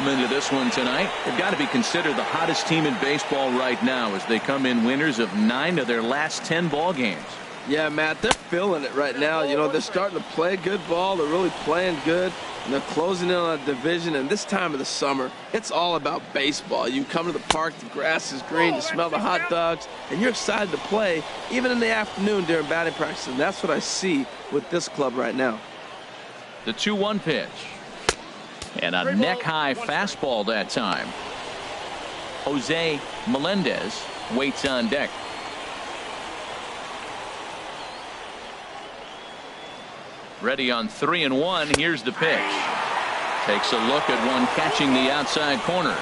come into this one tonight. They've got to be considered the hottest team in baseball right now as they come in winners of 9 of their last 10 ball games. Yeah, Matt, they're feeling it right now. You know, they're starting to play good ball. They're really playing good. And they're closing in on a division. And this time of the summer, it's all about baseball. You come to the park, the grass is green, you smell the hot dogs, and you're excited to play, even in the afternoon during batting practice. And that's what I see with this club right now. The 2-1 pitch. And a neck-high fastball that time. Jose Melendez waits on deck. Ready on 3-1. Here's the pitch. Takes a look at one catching the outside corner.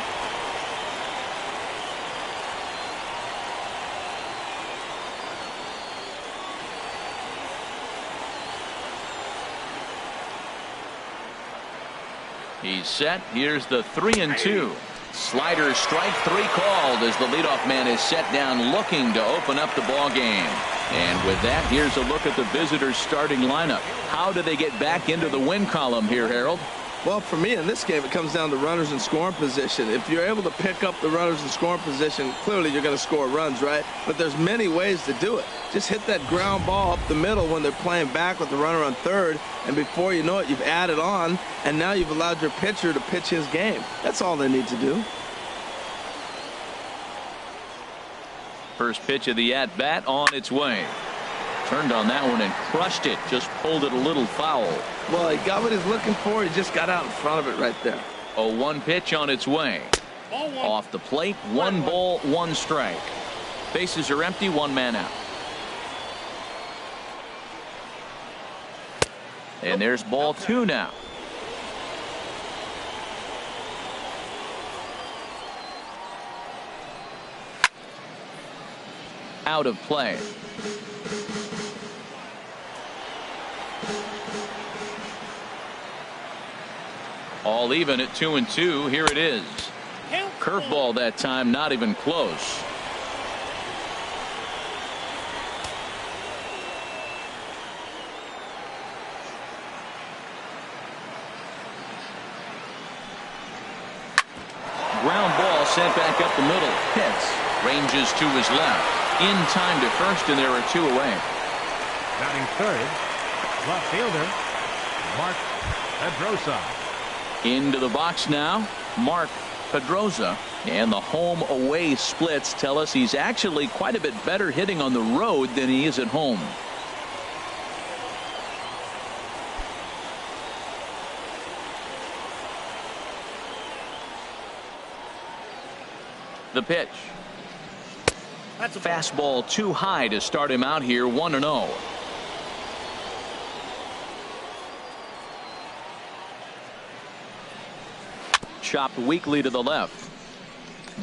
He's set. Here's the 3-2. Slider strike 3 called as the leadoff man is set down looking to open up the ball game. And with that, here's a look at the visitors' starting lineup. How do they get back into the win column here, Harold? Well, for me in this game, it comes down to runners in scoring position. If you're able to pick up the runners in scoring position, clearly you're going to score runs, right? But there's many ways to do it. Just hit that ground ball up the middle when they're playing back with the runner on third, and before you know it, you've added on, and now you've allowed your pitcher to pitch his game. That's all they need to do. First pitch of the at-bat on its way. Turned on that one and crushed it. Just pulled it a little foul. Well, he got what he's looking for. He just got out in front of it right there. 0-1 pitch on its way. Off the plate, 1 ball, 1 strike. Bases are empty, 1 man out. And there's ball 2 now. Out of play. All even at 2-2. Here it is. Curveball that time, not even close. Ground ball sent back up the middle. Hits. Ranges to his left. In time to first, and there are 2 away. Batting third, left fielder, Mark Pedrosa. Into the box now, Mark Pedrosa. And the home-away splits tell us he's actually quite a bit better hitting on the road than he is at home. The pitch. That's a fastball too high to start him out here. 1-0. Chopped weakly to the left.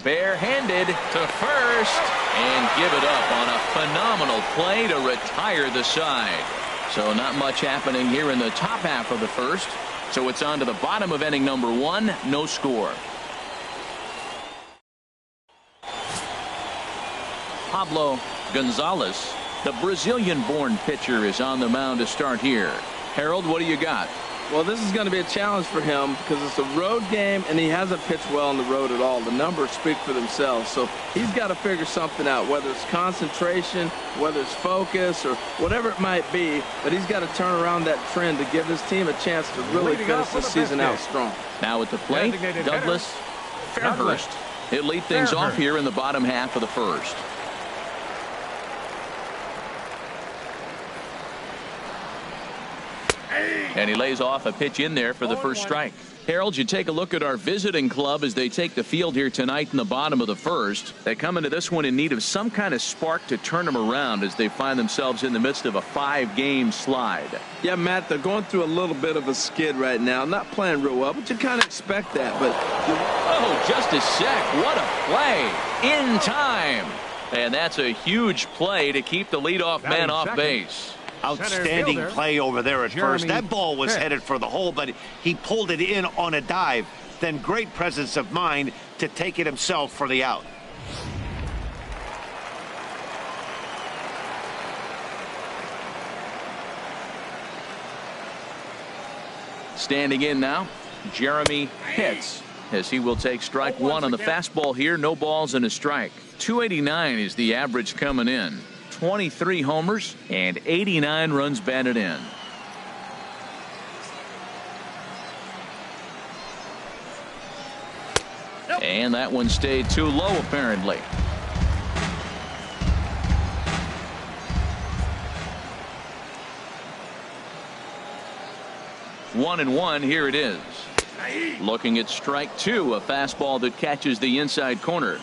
Barehanded to first and give it up on a phenomenal play to retire the side. So not much happening here in the top half of the first. So it's on to the bottom of inning number 1. No score. Pablo Gonzalez, the Brazilian-born pitcher, is on the mound to start here. Harold, what do you got? Well, this is going to be a challenge for him because it's a road game, and he hasn't pitched well on the road at all. The numbers speak for themselves. So he's got to figure something out, whether it's concentration, whether it's focus, or whatever it might be. But he's got to turn around that trend to give his team a chance to really finish this season out strong. Now at the plate, Douglas Fairhurst. He'll lead things off here in the bottom half of the first. And he lays off a pitch in there for the first strike. Harold, you take a look at our visiting club as they take the field here tonight in the bottom of the first. They come into this one in need of some kind of spark to turn them around as they find themselves in the midst of a 5-game slide. Yeah, Matt, they're going through a little bit of a skid right now. Not playing real well, but you kind of expect that. But oh, just a sec. What a play. In time. And that's a huge play to keep the leadoff man off base. Outstanding play over there at first. That ball was headed for the hole, but he pulled it in on a dive. Then great presence of mind to take it himself for the out. Standing in now, Jeremy Pitts. as he will take strike one on the fastball here. No balls and a strike. 289 is the average coming in. 23 homers and 89 runs batted in. And that one stayed too low, apparently. One and one. Here it is. Looking at strike two, a fastball that catches the inside corner.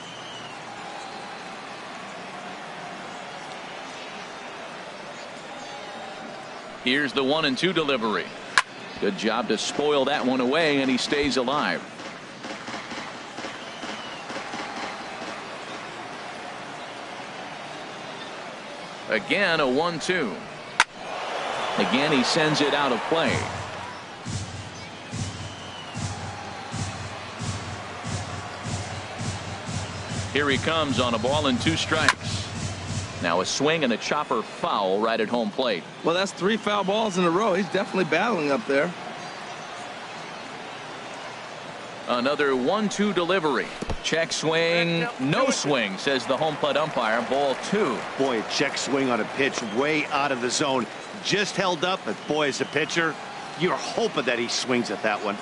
Here's the 1-2 delivery. Good job to spoil that one away, and he stays alive. Again, a 1-2. Again, he sends it out of play. Here he comes on a ball and 2 strikes. Now a swing and a chopper foul right at home plate. Well, that's 3 foul balls in a row. He's definitely battling up there. Another 1-2 delivery. Check swing. No swing, says the home plate umpire. Ball 2. Boy, a check swing on a pitch way out of the zone. Just held up, but boy, as a pitcher, you're hoping that he swings at that one.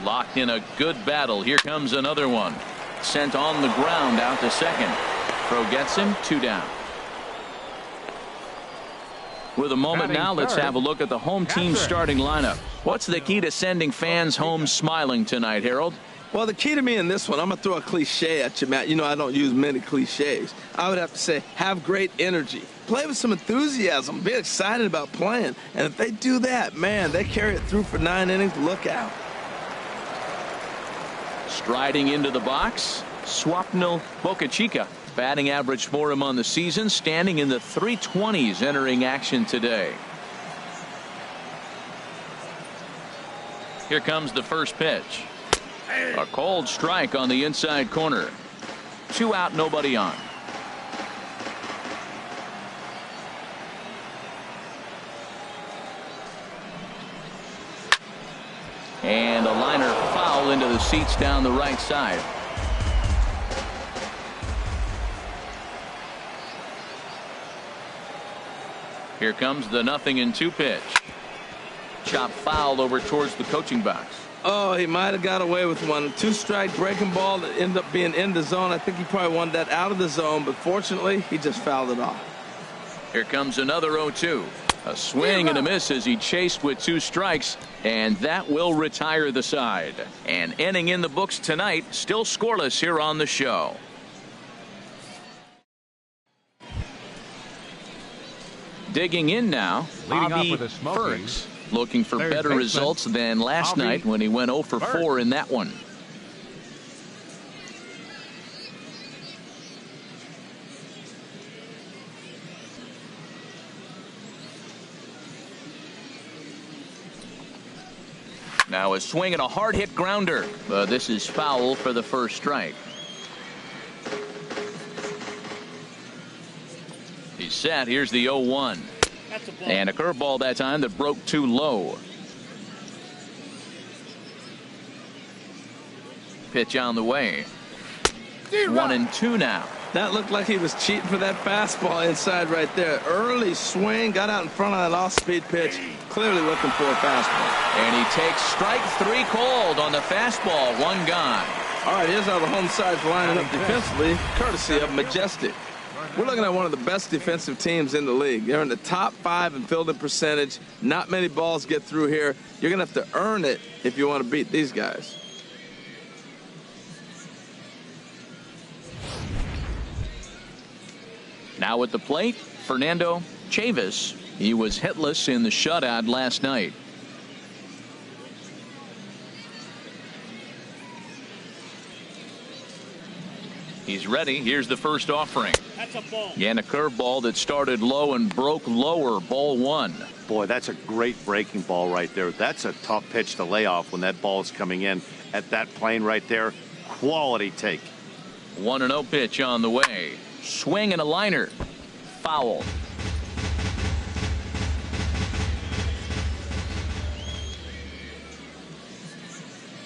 Locked in a good battle. Here comes another one. Sent on the ground out to second. Throw gets him. 2 down. With a moment now, let's have a look at the home team starting lineup. What's the key to sending fans home smiling tonight, Harold? Well, the key to me in this one, I'm going to throw a cliche at you, Matt. You know I don't use many cliches. I would have to say have great energy. Play with some enthusiasm. Be excited about playing. And if they do that, man, they carry it through for 9 innings. Look out. Striding into the box, Swapnil Bocachica. Batting average for him on the season, standing in the 320s entering action today. Here comes the first pitch. A cold strike on the inside corner. 2 out, nobody on. And a liner foul into the seats down the right side. Here comes the 0-2 pitch. Chop foul over towards the coaching box. Oh, he might have got away with one. 2-strike breaking ball that ended up being in the zone. I think he probably wanted that out of the zone, but fortunately, he just fouled it off. Here comes another 0-2. A swing and a miss as he chased with 2 strikes, and that will retire the side. And inning in the books tonight, still scoreless here on the show. Digging in now, Leading off Bobby with the Smokies. Fergs, looking for Third better baseman, results than last Bobby night when he went 0 for 4 in that one. Now a swing and a hard hit grounder. This is foul for the first strike. He's set. Here's the 0-1. And a curveball that time that broke too low. Pitch on the way. 1-2 now. That looked like he was cheating for that fastball inside right there. Early swing, got out in front of that off-speed pitch. Clearly looking for a fastball. And he takes strike 3 called on the fastball. 1 gone. All right, here's how the home side's lining up defensively, courtesy of Majestic. We're looking at one of the best defensive teams in the league. They're in the top 5 in fielding percentage. Not many balls get through here. You're going to have to earn it if you want to beat these guys. Now at the plate, Fernando Chavis. He was hitless in the shutout last night. He's ready. Here's the first offering. That's a ball. And a curveball that started low and broke lower. Ball 1. Boy, that's a great breaking ball right there. That's a tough pitch to lay off when that ball is coming in at that plane right there. Quality take. 1-0 pitch on the way. Swing and a liner. Foul.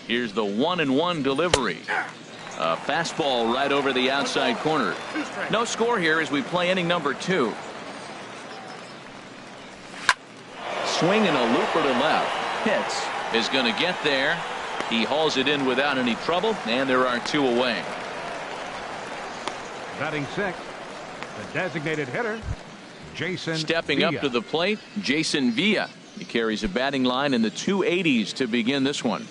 Here's the 1-1 delivery. A fastball right over the outside corner. No score here as we play inning number 2. Swinging a looper to left. Pitts is going to get there. He hauls it in without any trouble, and there are 2 away. Batting 6th, the designated hitter, Jason Stepping Villa. up to the plate, Jason Villa. He carries a batting line in the 280s to begin this one.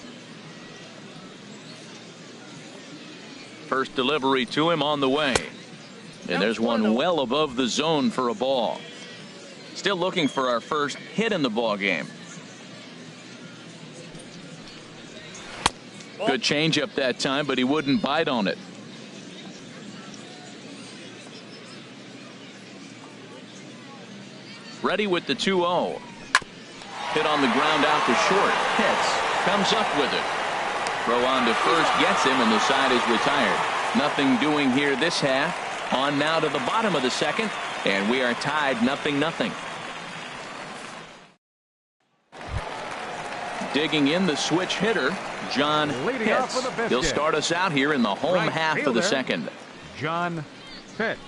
First delivery to him on the way. And there's one well above the zone for a ball. Still looking for our first hit in the ball game. Good changeup that time, but he wouldn't bite on it. Ready with the 2-0. Hit on the ground out to short. Pitts comes up with it. Throw on to first gets him, and the side is retired. Nothing doing here this half. On now to the bottom of the second, and we are tied 0-0. Digging in the switch hitter, John Pitts. He'll start us out here in the home half of the second. John Pitts.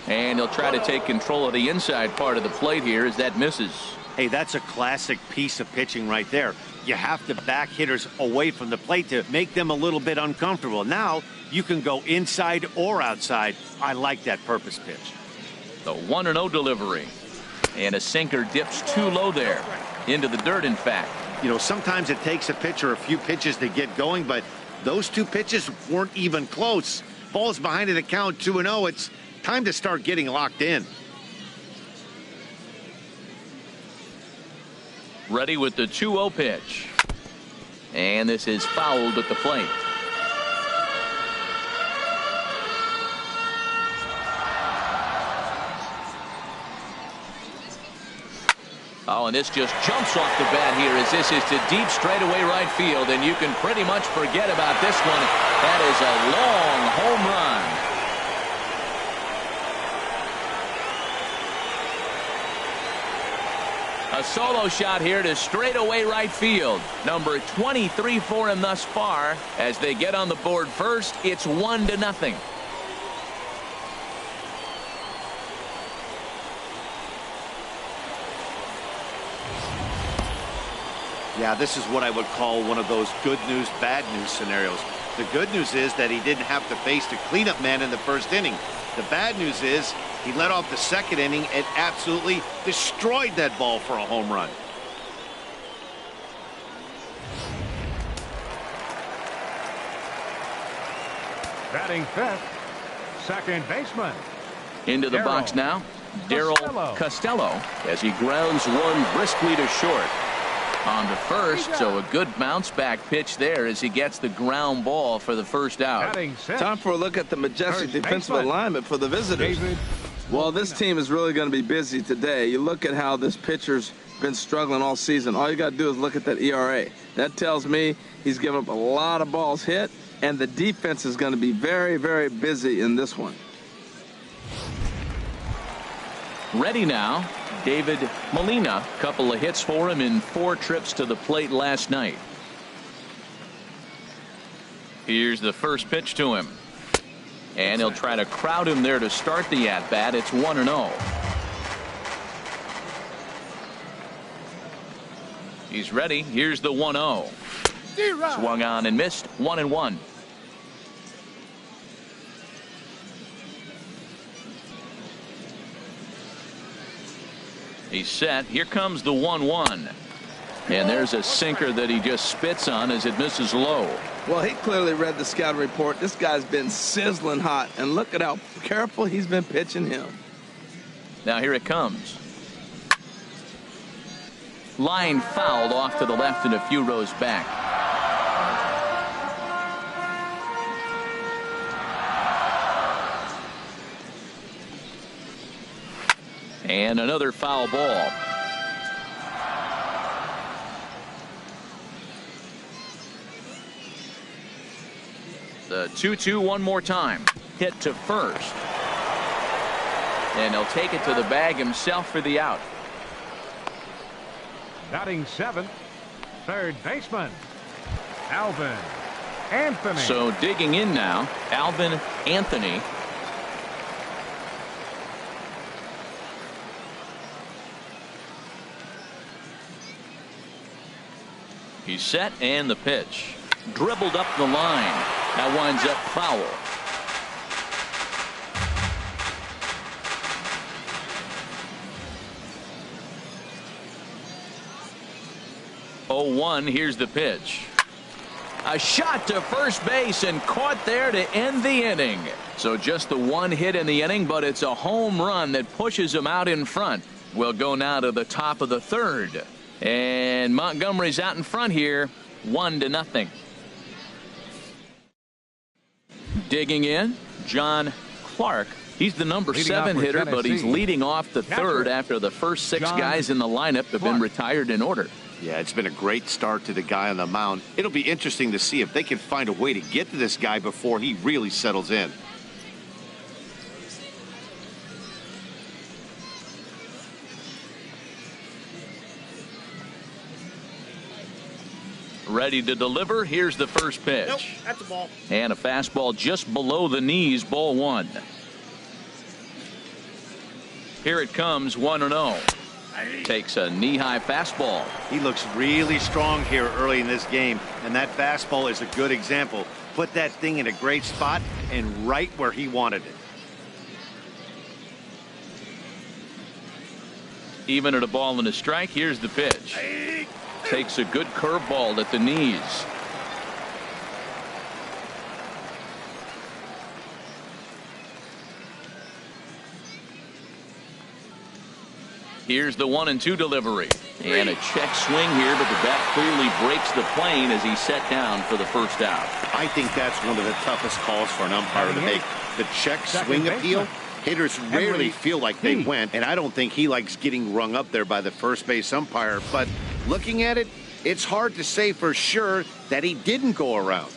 And he'll try to take control of the inside part of the plate here as that misses. Hey, that's a classic piece of pitching right there. You have to back hitters away from the plate to make them a little bit uncomfortable. Now you can go inside or outside. I like that purpose pitch. The 1-0 delivery. And a sinker dips too low there. Into the dirt, in fact. You know, sometimes it takes a pitcher a few pitches to get going, but those 2 pitches weren't even close. Ball's behind in the count 2-0. It's time to start getting locked in. Ready with the 2-0 pitch. And this is fouled at the plate. Oh, and this just jumps off the bat here as this is to deep straightaway right field, and you can pretty much forget about this one. That is a long home run. A solo shot here to straightaway right field. Number 23 for him thus far. As they get on the board first, it's 1-0. Yeah, this is what I would call one of those good news, bad news scenarios. The good news is that he didn't have to face the cleanup man in the first inning. The bad news is he led off the second inning and absolutely destroyed that ball for a home run. Batting 5th, second baseman. Into the box now, Darryl Costello as he grounds one briskly to short. On to first, so a good bounce back pitch there as he gets the ground ball for the first out. Time for a look at the majestic defensive alignment for the visitors. Well, this team is really going to be busy today. You look at how this pitcher's been struggling all season. All you got to do is look at that ERA. That tells me he's given up a lot of balls hit, and the defense is going to be very, very busy in this one. Ready now, David Molina. Couple of hits for him in 4 trips to the plate last night. Here's the first pitch to him. And he'll try to crowd him there to start the at-bat. It's 1-0. He's ready. Here's the 1-0. Swung on and missed. 1-1. He's set. Here comes the 1-1. And there's a sinker that he just spits on as it misses low. Well, he clearly read the scouting report. This guy's been sizzling hot, and look at how careful he's been pitching him. Now here it comes. Line fouled off to the left and a few rows back. And another foul ball. The 2-2 one more time. Hit to first. And he'll take it to the bag himself for the out. Batting seventh, third baseman, Alvin Anthony. So digging in now, Alvin Anthony. He's set, and the pitch. Dribbled up the line. That winds up foul. Oh, 1. Here's the pitch. A shot to first base and caught there to end the inning. So just the one hit in the inning, but it's a home run that pushes him out in front. We'll go now to the top of the third. And Montgomery's out in front here, 1-0. Digging in, John Clark. He's the number 7 hitter, but he's leading off the third after the first 6 guys in the lineup have been retired in order. Yeah, it's been a great start to the guy on the mound. It'll be interesting to see if they can find a way to get to this guy before he really settles in. Ready to deliver. Here's the first pitch. Nope, that's a ball. And a fastball just below the knees, ball 1. Here it comes, 1-0. Takes a knee-high fastball. He looks really strong here early in this game, and that fastball is a good example. Put that thing in a great spot and right where he wanted it. Even at a ball and a strike, here's the pitch. Takes a good curveball at the knees. Here's the 1-2 delivery. And a check swing here, but the bat clearly breaks the plane as he's set down for the first out. I think that's one of the toughest calls for an umpire to make. The check swing appeal. Hitters rarely feel like they went, and I don't think he likes getting rung up there by the first base umpire. But looking at it, it's hard to say for sure that he didn't go around.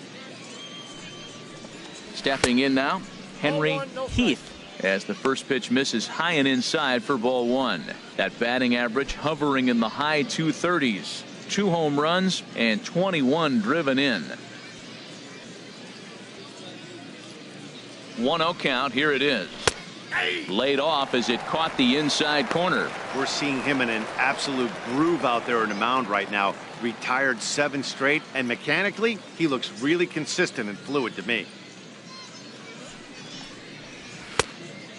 Stepping in now, Henry Heath, as the first pitch misses high and inside for ball 1. That batting average hovering in the high 230s. 2 home runs and 21 driven in. 1-0 count. Here it is. Laid off as it caught the inside corner. We're seeing him in an absolute groove out there in the mound right now. Retired 7 straight, and mechanically, he looks really consistent and fluid to me.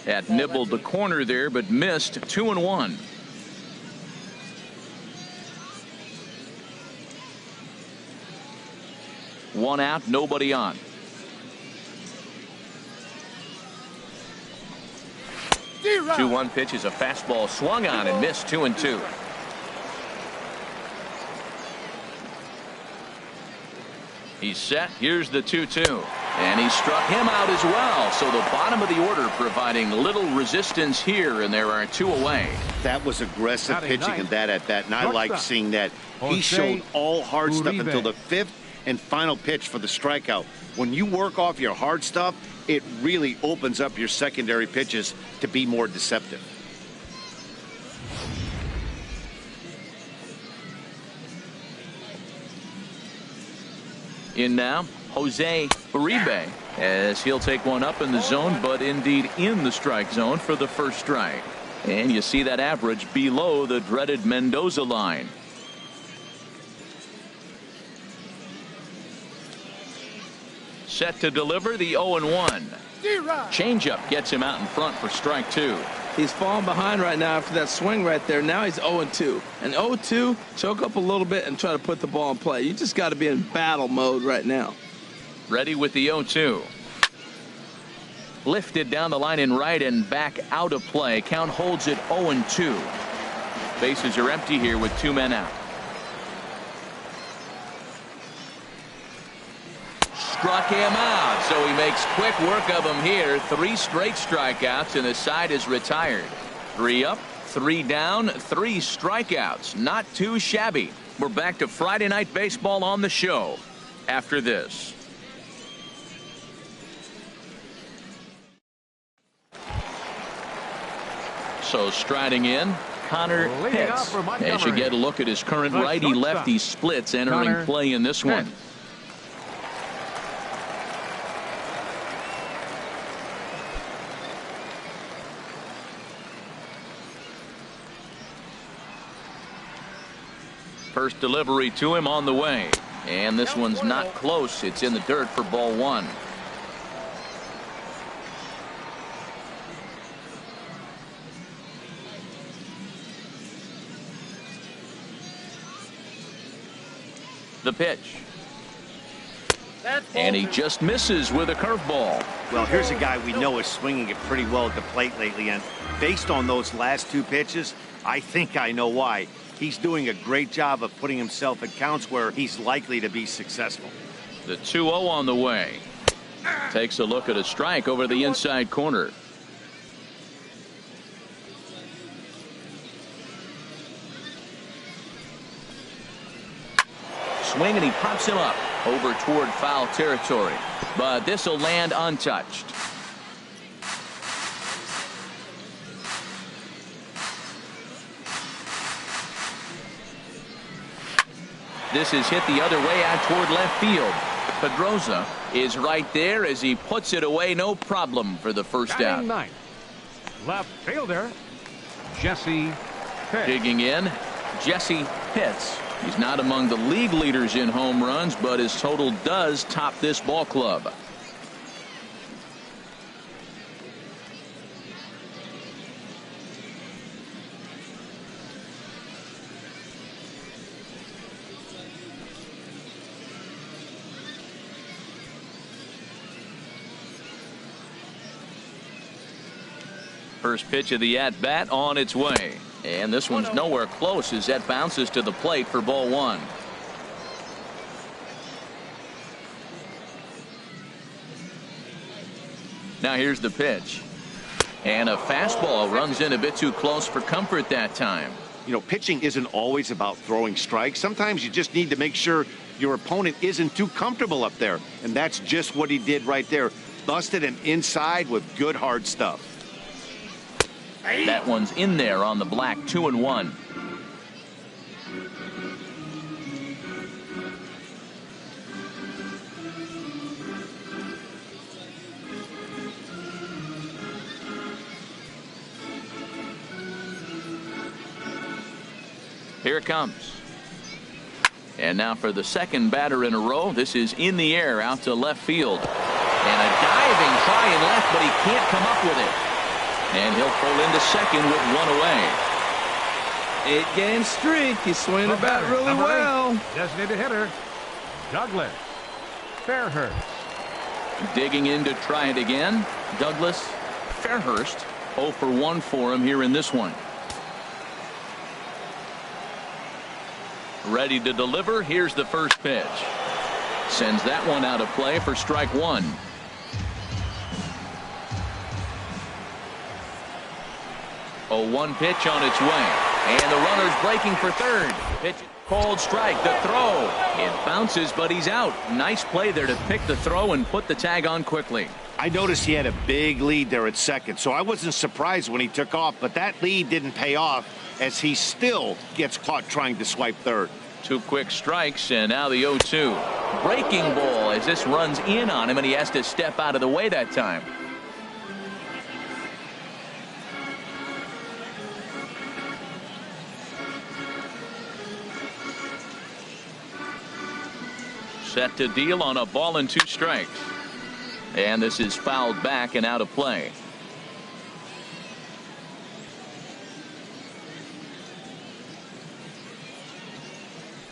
That nibbled the corner there, but missed. 2-1. One out, nobody on. 2-1 pitch is a fastball swung on and missed. 2-2. He's set. Here's the 2-2. And he struck him out as well. So the bottom of the order providing little resistance here, and there are 2 away. That was aggressive pitching in that at bat, and I like seeing that. He showed all hard stuff until the 5th and final pitch for the strikeout. When you work off your hard stuff, it really opens up your secondary pitches to be more deceptive. In now, Jose Uribe, as he'll take one up in the zone, but indeed in the strike zone for the first strike. And you see that average below the dreaded Mendoza line. Set to deliver the 0-1. Changeup gets him out in front for strike 2. He's falling behind right now after that swing right there. Now he's 0-2. And 0-2, choke up a little bit and try to put the ball in play. You just got to be in battle mode right now. Ready with the 0-2. Lifted down the line in right and back out of play. Count holds it 0-2. Bases are empty here with 2 men out. Struck him out, so he makes quick work of him here. 3 straight strikeouts, and the side is retired. 3 up, 3 down, 3 strikeouts. Not too shabby. We're back to Friday Night Baseball on the show after this. So striding in, Connor Leading off Pitts. for Montgomery. As you get a look at his current The righty-lefty shortstop, splits entering Connor play in this one. Pitts. First delivery to him on the way. And this one's not close. It's in the dirt for ball one. The pitch. And he just misses with a curveball. Well, here's a guy we know is swinging it pretty well at the plate lately, and based on those last two pitches, I think I know why. He's doing a great job of putting himself at counts where he's likely to be successful. The 2-0 on the way. Takes a look at a strike over the inside corner. Swing, and he pops him up over toward foul territory. But this will land untouched. This is hit the other way out toward left field. Pedroza is right there as he puts it away. No problem for the first out. Ninth, left fielder Jesse Pitts. Digging in, Jesse Pitts. He's not among the league leaders in home runs, but his total does top this ball club. First pitch of the at-bat on its way. And this one's nowhere close as that bounces to the plate for ball one. Now here's the pitch. And a fastball runs in a bit too close for comfort that time. You know, pitching isn't always about throwing strikes. Sometimes you just need to make sure your opponent isn't too comfortable up there. And that's just what he did right there. Busted him inside with good hard stuff. That one's in there on the black. 2-1. Here it comes. And now for the second batter in a row. This is in the air out to left field. And a diving try in left, but he can't come up with it. And he'll pull into second with one away. 8-game streak. He's swinging the bat really Number well. 8, designated hitter Douglas Fairhurst. Digging in to try it again. Douglas Fairhurst. 0 for 1 for him here in this one. Ready to deliver. Here's the first pitch. Sends that one out of play for strike one. A 1 pitch on its way. And the runner's breaking for third. Pitch, called strike. The throw. It bounces, but he's out. Nice play there to pick the throw and put the tag on quickly. I noticed he had a big lead there at second, so I wasn't surprised when he took off, but that lead didn't pay off as he still gets caught trying to swipe third. 2 quick strikes, and now the 0-2. Breaking ball as this runs in on him, and he has to step out of the way that time. Set to deal on a ball and 2 strikes. And this is fouled back and out of play.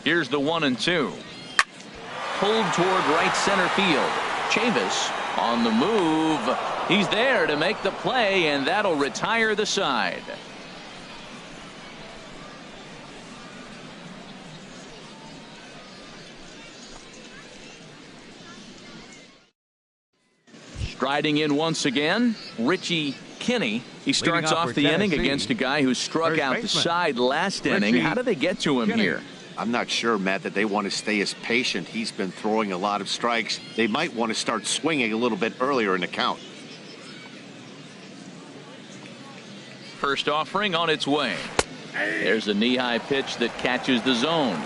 Here's the 1-2. Pulled toward right center field. Chavis on the move. He's there to make the play, and that'll retire the side. Striding in once again, Richie Kinney. He starts off the inning against a guy who struck out the side last inning. How did they get to him here? I'm not sure, Matt, that they want to stay as patient. He's been throwing a lot of strikes. They might want to start swinging a little bit earlier in the count. First offering on its way. There's a knee-high pitch that catches the zone.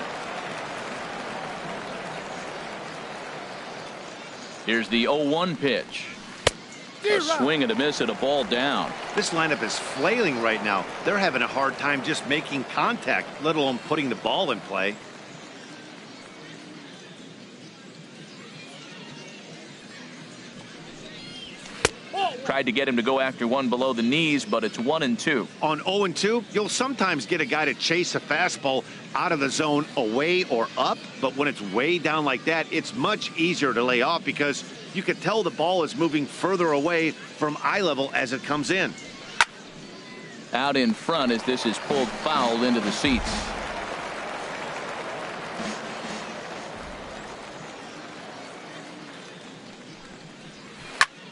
Here's the 0-1 pitch. A swing and a miss at a ball down. This lineup is flailing right now. They're having a hard time just making contact, let alone putting the ball in play. Tried to get him to go after one below the knees, but it's 1-2. On 0-2, you'll sometimes get a guy to chase a fastball out of the zone away or up, but when it's way down like that, it's much easier to lay off because you can tell the ball is moving further away from eye level as it comes in. Out in front as this is pulled foul into the seats.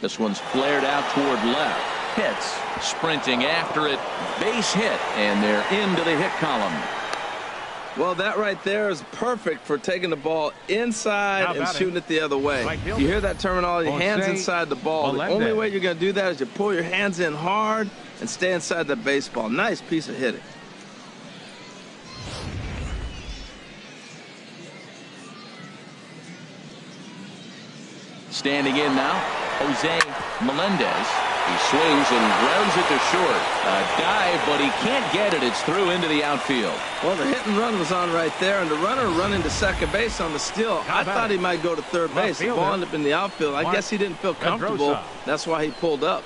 This one's flared out toward left. Pitts sprinting after it. Base hit, and they're into the hit column. Well, that right there is perfect for taking the ball inside and shooting it the other way. You hear that terminology, hands inside the ball. The only way you're going to do that is you pull your hands in hard and stay inside the baseball. Nice piece of hitting. Standing in now, Jose Melendez. He swings and grounds it to short. A dive, but he can't get it. It's through into the outfield. Well, the hit and run was on right there, and the runner running to second base on the steal. I thought he might go to third base. The ball ended up in the outfield. I guess he didn't feel comfortable. That's why he pulled up.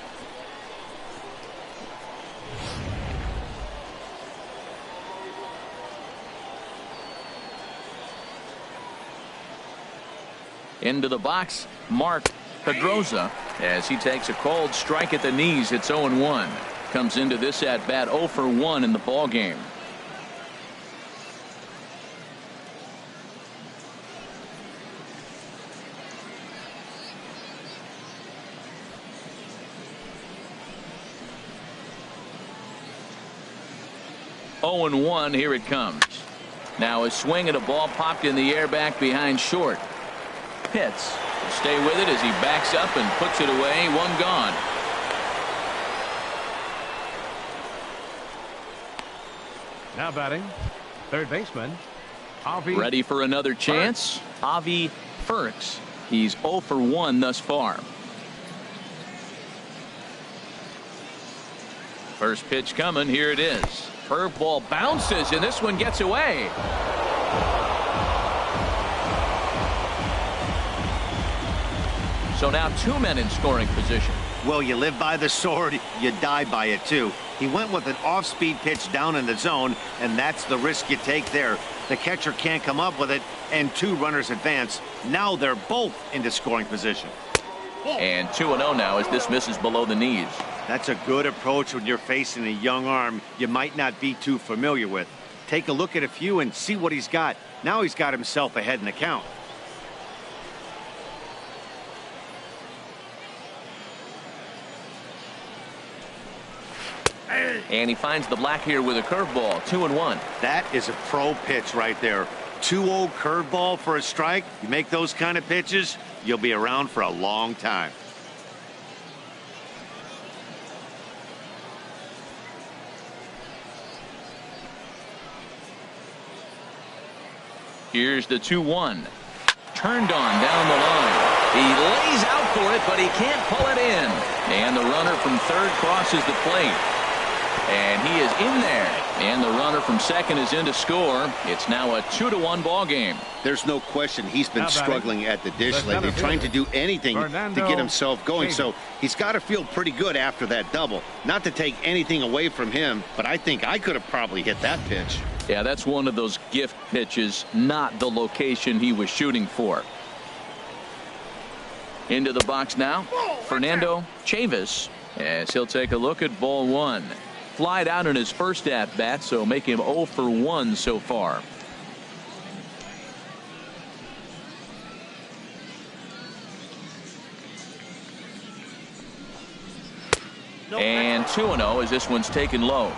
Into the box, Mark Pedroza, as he takes a cold strike at the knees. It's 0-1. Comes into this at bat 0 for 1 in the ball game. Oh and 1. Here it comes. Now a swing and a ball popped in the air back behind short. Pitts will stay with it as he backs up and puts it away. One gone. Now batting, third baseman, Avi. Ready for another chance? Avi Ferks. He's 0 for 1 thus far. First pitch coming. Here it is. Curveball bounces, and this one gets away. So now 2 men in scoring position. Well, you live by the sword, you die by it too. He went with an off-speed pitch down in the zone, and that's the risk you take there. The catcher can't come up with it, and 2 runners advance. Now they're both into scoring position. And 2-0 now as this misses below the knees. That's a good approach when you're facing a young arm you might not be too familiar with. Take a look at a few and see what he's got. Now he's got himself ahead in the count. And he finds the black here with a curveball. 2-1. That is a pro pitch right there. 2-0 curveball for a strike. You make those kind of pitches, you'll be around for a long time. Here's the 2-1. Turned on down the line. He lays out for it, but he can't pull it in. And the runner from third crosses the plate. And he is in there. And the runner from second is in to score. It's now a 2-1 ball game. There's no question he's been struggling at the dish lately, trying to do anything to get himself going. So he's got to feel pretty good after that double. Not to take anything away from him, but I think I could have probably hit that pitch. Yeah, that's one of those gift pitches, not the location he was shooting for. Into the box now, Fernando Chavis, as he'll take a look at ball 1. Flied out in his first at bat, so make him 0 for 1 so far. And 2-0 as this one's taken low.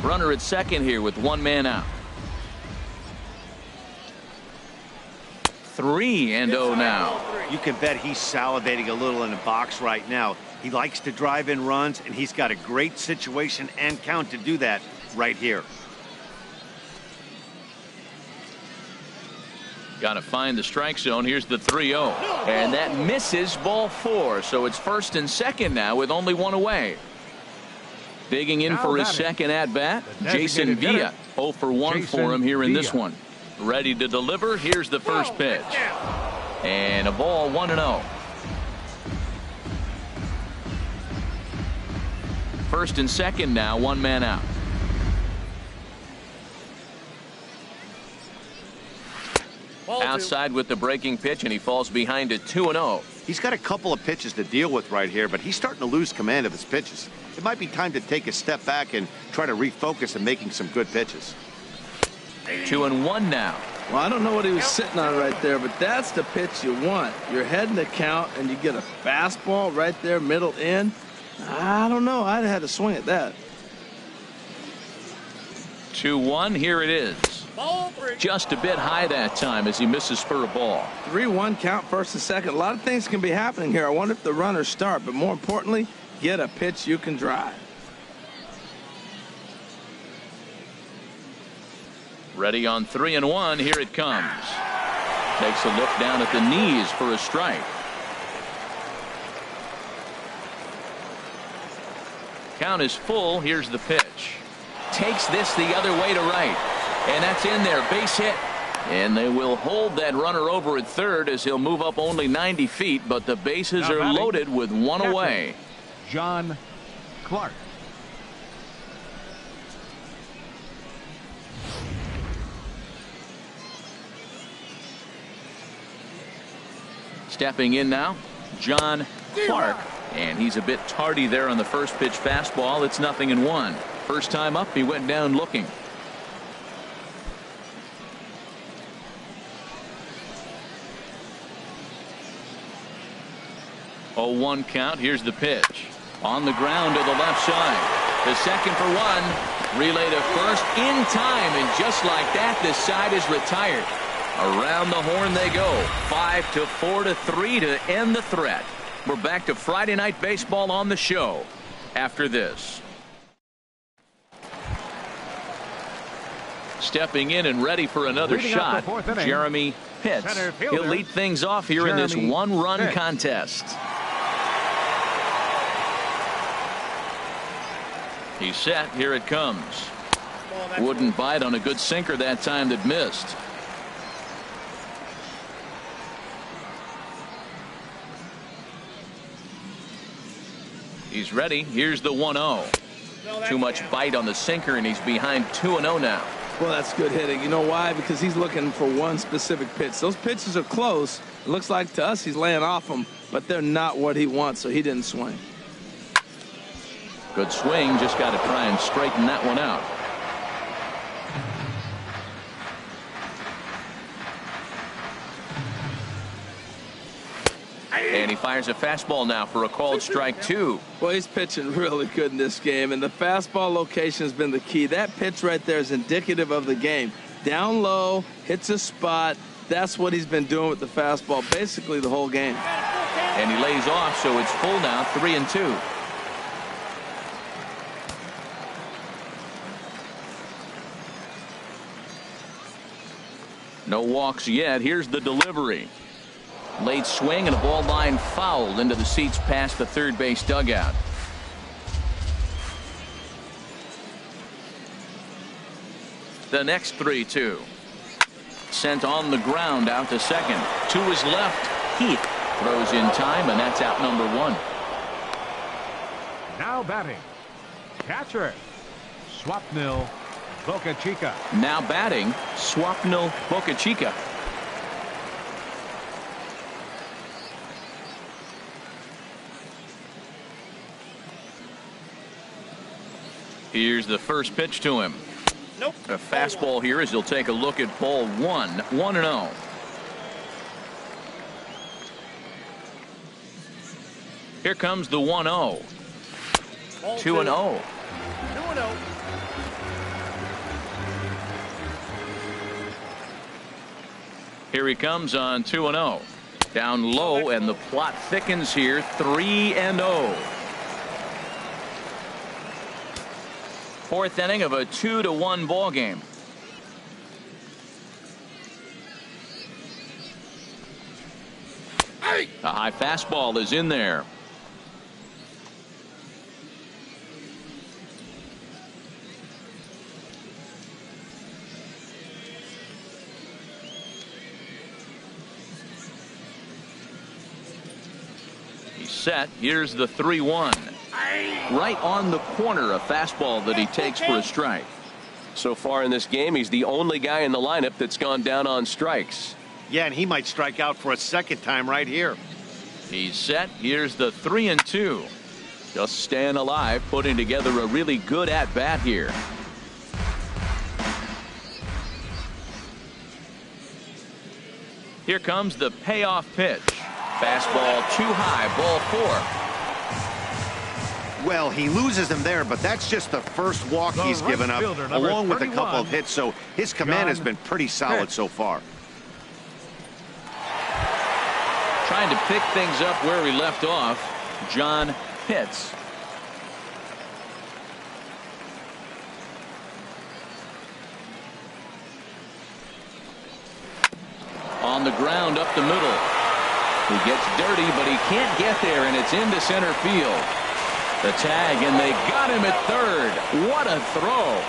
Runner at second here with 1 man out. 3-0 now. You can bet he's salivating a little in the box right now. He likes to drive in runs, and he's got a great situation and count to do that right here. Got to find the strike zone. Here's the 3-0. And that misses, ball 4. So it's 1st and 2nd now with only 1 away. Digging in for his second at-bat, Jason Villa. 0 for 1 for him here in this one. Ready to deliver. Here's the first pitch. And a ball, 1-0. 1st and 2nd now, 1 man out. Outside with the breaking pitch, and he falls behind at 2-0. He's got a couple of pitches to deal with right here, but he's starting to lose command of his pitches. It might be time to take a step back and try to refocus on making some good pitches. 2-1 now. Well, I don't know what he was sitting on right there, but that's the pitch you want. You're heading the count, and you get a fastball right there, middle in. I don't know. I'd have had to swing at that. 2-1. Here it is. Just a bit high that time as he misses for a ball. 3-1 count, 1st and 2nd. A lot of things can be happening here. I wonder if the runners start, but more importantly, get a pitch you can drive. Ready on 3-1. Here it comes. Takes a look down at the knees for a strike. Count is full. Here's the pitch. Takes this the other way to right. And that's in there. Base hit. And they will hold that runner over at 3rd as he'll move up only 90 feet. But the bases are loaded with 1 away. John Clark. Stepping in now, John Clark. And he's a bit tardy there on the first pitch fastball. It's 0-1. First time up, he went down looking. 0-1 count. Here's the pitch. On the ground to the left side. The second for 1. Relay to first in time. And just like that, this side is retired. Around the horn they go. 5-4-3 to end the threat. We're back to Friday Night Baseball on the show after this. Stepping in and ready for another shot, Jeremy Pitts. He'll lead things off here in this one-run contest. He's set. Here it comes. Wouldn't bite on a good sinker that time that missed. He's ready. Here's the 1-0. Too much bite on the sinker, and he's behind 2-0 now. Well, that's good hitting. You know why? Because he's looking for one specific pitch. Those pitches are close. It looks like to us he's laying off them, but they're not what he wants, so he didn't swing. Good swing. Just got to try and straighten that one out. And he fires a fastball now for a called strike 2. Well, he's pitching really good in this game, and the fastball location has been the key. That pitch right there is indicative of the game. Down low, hits a spot. That's what he's been doing with the fastball basically the whole game. And he lays off, so it's full now, 3-2. No walks yet. Here's the delivery. Late swing and a ball line fouled into the seats past the third base dugout. The next 3-2. Sent on the ground out to second. To his left. Heath throws in time, and that's out number 1. Now batting, catcher Swapnil Bocachica. Now batting, Swapnil Bocachica. Here's the first pitch to him. Nope. A fastball here as he'll take a look at ball 1. 1-0. Here comes the 1-0. 2-0. 2-0. Here he comes on 2-0. Down low, and the plot thickens here. 3-0. Fourth inning of a 2-1 ball game. A high fastball is in there. He's set. Here's the 3-1. Right on the corner, a fastball that he takes for a strike. So far in this game, he's the only guy in the lineup that's gone down on strikes. Yeah, and he might strike out for a second time right here. He's set. Here's the 3-2. Just staying alive, putting together a really good at-bat here. Here comes the payoff pitch. Fastball too high, ball 4. Well, he loses him there, but that's just the first walk he's given up, along with a couple of hits, so his command has been pretty solid so far. Trying to pick things up where he left off, John Pitts. On the ground up the middle. He gets dirty, but he can't get there, and it's into center field. The tag, and they got him at third. What a throw.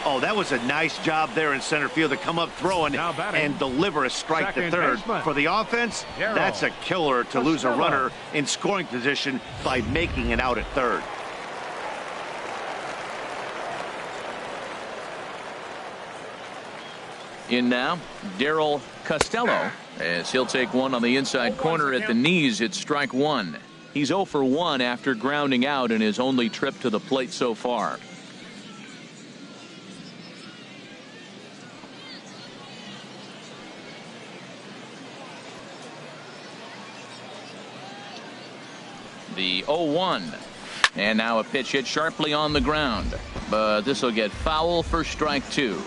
Oh, that was a nice job there in center field to come up throwing and deliver a strike to third. For the offense, that's a killer to lose a runner in scoring position by making it out at third. In now, Darryl Costello, as he'll take one on the inside corner at the knees. It's strike 1. He's 0 for 1 after grounding out in his only trip to the plate so far. The 0-1. And now a pitch hit sharply on the ground. But this will get foul for strike 2.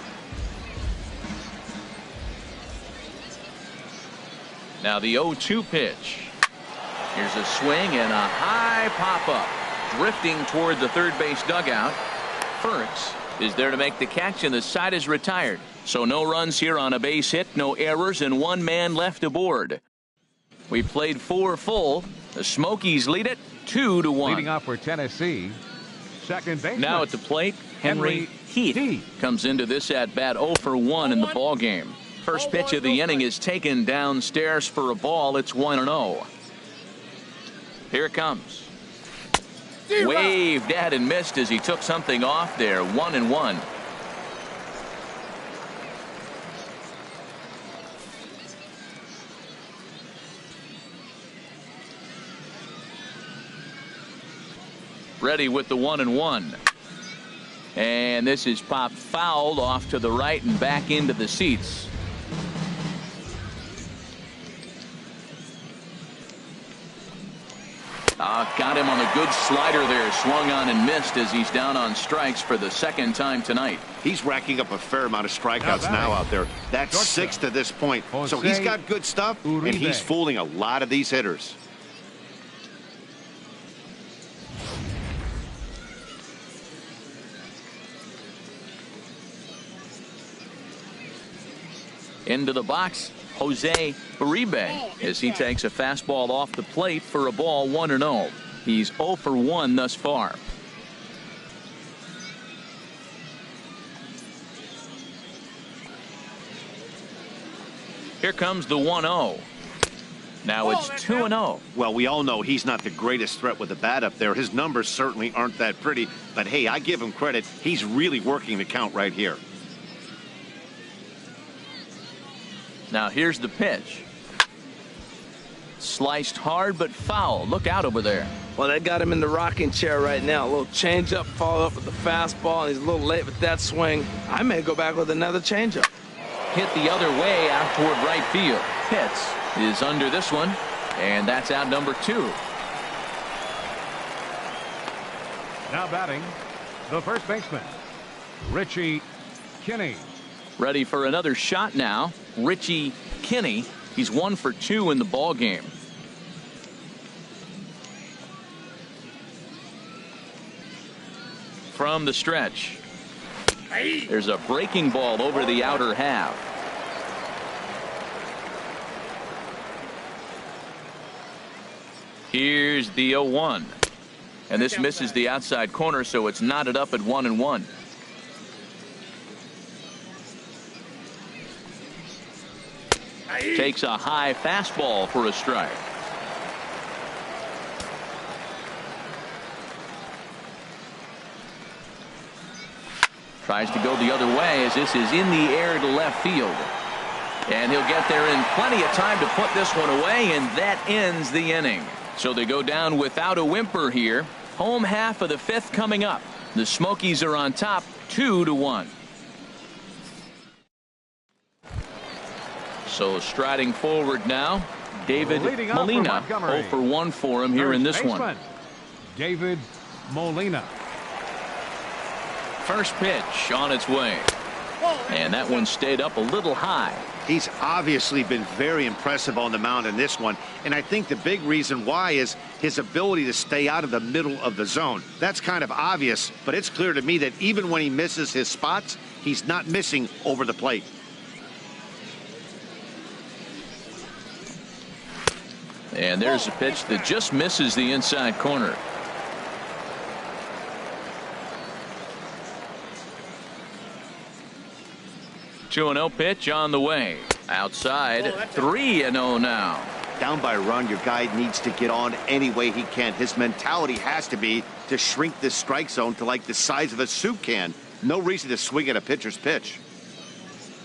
Now the 0-2 pitch. Here's a swing and a high pop-up. Drifting toward the third base dugout. Ferks is there to make the catch, and the side is retired. So no runs here on a base hit, no errors, and one man left aboard. We played 4 full. The Smokies lead it 2-1. Leading off for Tennessee, second baseman. Now at the plate, Henry Heath comes into this at-bat 0 for 1 in the ball game. First pitch of the inning is taken downstairs for a ball. It's 1-0. Here it comes. Waved at and missed as he took something off there. 1-1. Ready with the 1-1. And this is popped fouled off to the right and back into the seats. Got him on a good slider there. Swung on and missed as he's down on strikes for the second time tonight. He's racking up a fair amount of strikeouts now out there. That's 6 to this point. So he's got good stuff, and he's fooling a lot of these hitters. Into the box, Jose Uribe, as he takes a fastball off the plate for a ball. 1-0. He's 0 for 1 thus far. Here comes the 1-0. Now it's 2-0. Well, we all know he's not the greatest threat with the bat up there. His numbers certainly aren't that pretty. But, hey, I give him credit. He's really working the count right here. Now here's the pitch. Sliced hard but foul. Look out over there. Well, they got him in the rocking chair right now. A little changeup, follow up with the fastball, and he's a little late with that swing. I may go back with another changeup. Hit the other way out toward right field. Pitts is under this one, and that's out number 2. Now batting, the first baseman, Richie Kinney. Ready for another shot now. Richie Kinney. He's 1 for 2 in the ball game. From the stretch, there's a breaking ball over the outer half. Here's the 0-1, and this misses the outside corner, so it's knotted up at 1-1. Takes a high fastball for a strike. Tries to go the other way as this is in the air to left field. And he'll get there in plenty of time to put this one away, and that ends the inning. So they go down without a whimper here. Home half of the 5th coming up. The Smokies are on top 2-1. So striding forward now, David Molina. 0 for 1 for him here in this one. David Molina. First pitch on its way. And that one stayed up a little high. He's obviously been very impressive on the mound in this one, and I think the big reason why is his ability to stay out of the middle of the zone. That's kind of obvious, but it's clear to me that even when he misses his spots, he's not missing over the plate. And there's a pitch that just misses the inside corner. Two 2-0 pitch on the way. Outside, 3-0 now. Down by a run, your guy needs to get on any way he can. His mentality has to be to shrink this strike zone to like the size of a soup can. No reason to swing at a pitcher's pitch.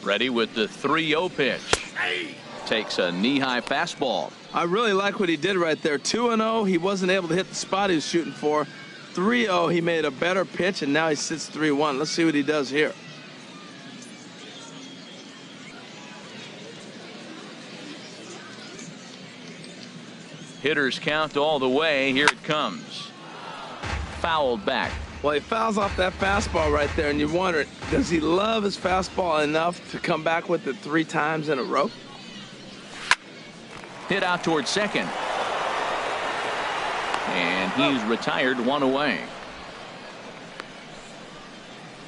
Ready with the 3-0 pitch. Takes a knee-high fastball. I really like what he did right there. 2-0, he wasn't able to hit the spot he was shooting for. 3-0, he made a better pitch, and now he sits 3-1. Let's see what he does here. Hitters count all the way. Here it comes. Fouled back. Well, he fouls off that fastball right there, and you wonder, does he love his fastball enough to come back with it 3 times in a row? Hit out towards second. And he's retired, 1 away.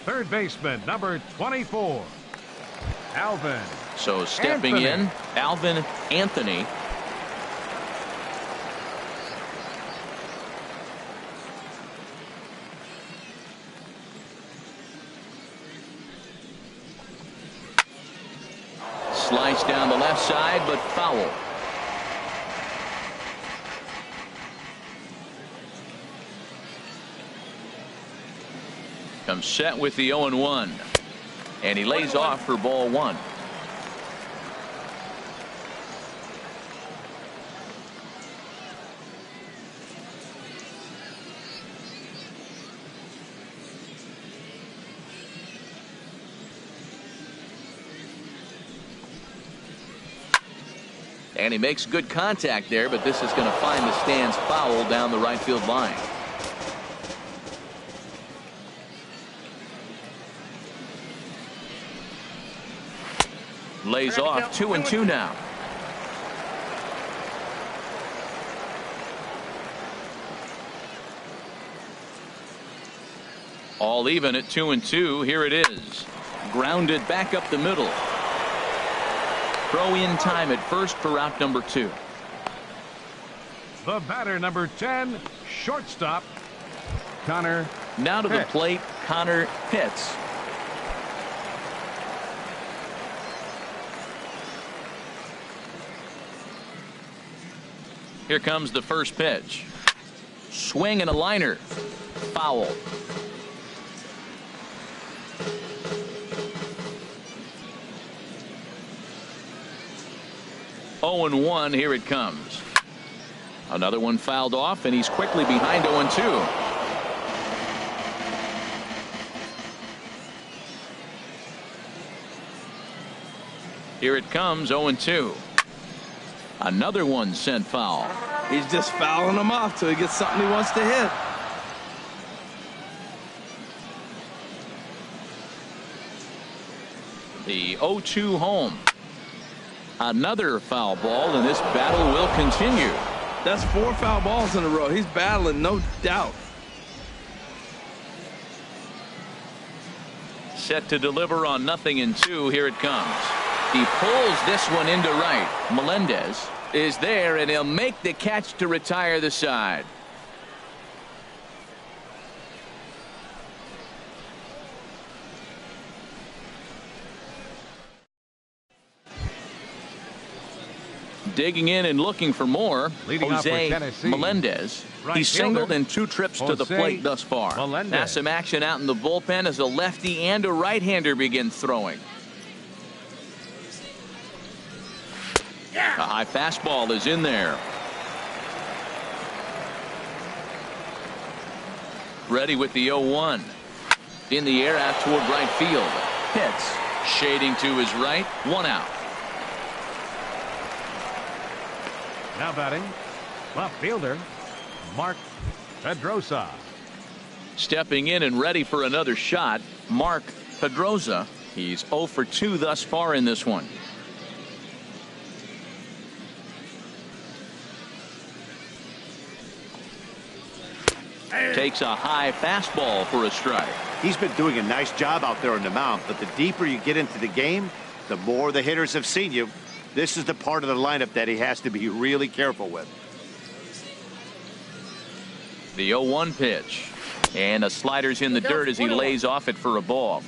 Third baseman, number 24, Alvin. So stepping in, Alvin Anthony. Slice down the left side, but foul. Comes set with the 0-1. And he lays off for ball 1. And he makes good contact there, but this is going to find the stands foul down the right field line. Lays off 2-2 now. All even at 2-2. Here it is. Grounded back up the middle. Throw in time at first for out number 2. The batter, number 10, shortstop, Connor. Now to the plate, Connor Pitts. Here comes the first pitch. Swing and a liner. Foul. Oh and 1. Here it comes. Another one fouled off, and he's quickly behind 0-2. Here it comes, 0-2. Another one sent foul. He's just fouling them off till he gets something he wants to hit. The 0-2 home. Another foul ball, and this battle will continue. That's 4 foul balls in a row. He's battling, no doubt. Set to deliver on 0-2. Here it comes. He pulls this one into right. Melendez is there, and he'll make the catch to retire the side. Digging in and looking for more, Leading off Jose for Tennessee. Melendez. Right He's singled fielder, in 2 trips to the Jose plate thus far. Melendez. Now some action out in the bullpen as a lefty and a right-hander begin throwing. A high fastball is in there. Ready with the 0-1. In the air out toward right field. Hits. Shading to his right. 1 out. Now batting, left fielder, Mark Pedrosa. Stepping in and ready for another shot, Mark Pedrosa. He's 0 for 2 thus far in this one. Takes a high fastball for a strike. He's been doing a nice job out there on the mound, but the deeper you get into the game, the more the hitters have seen you. This is the part of the lineup that he has to be really careful with. The 0-1 pitch. And a slider's in the dirt as he lays off it for a ball.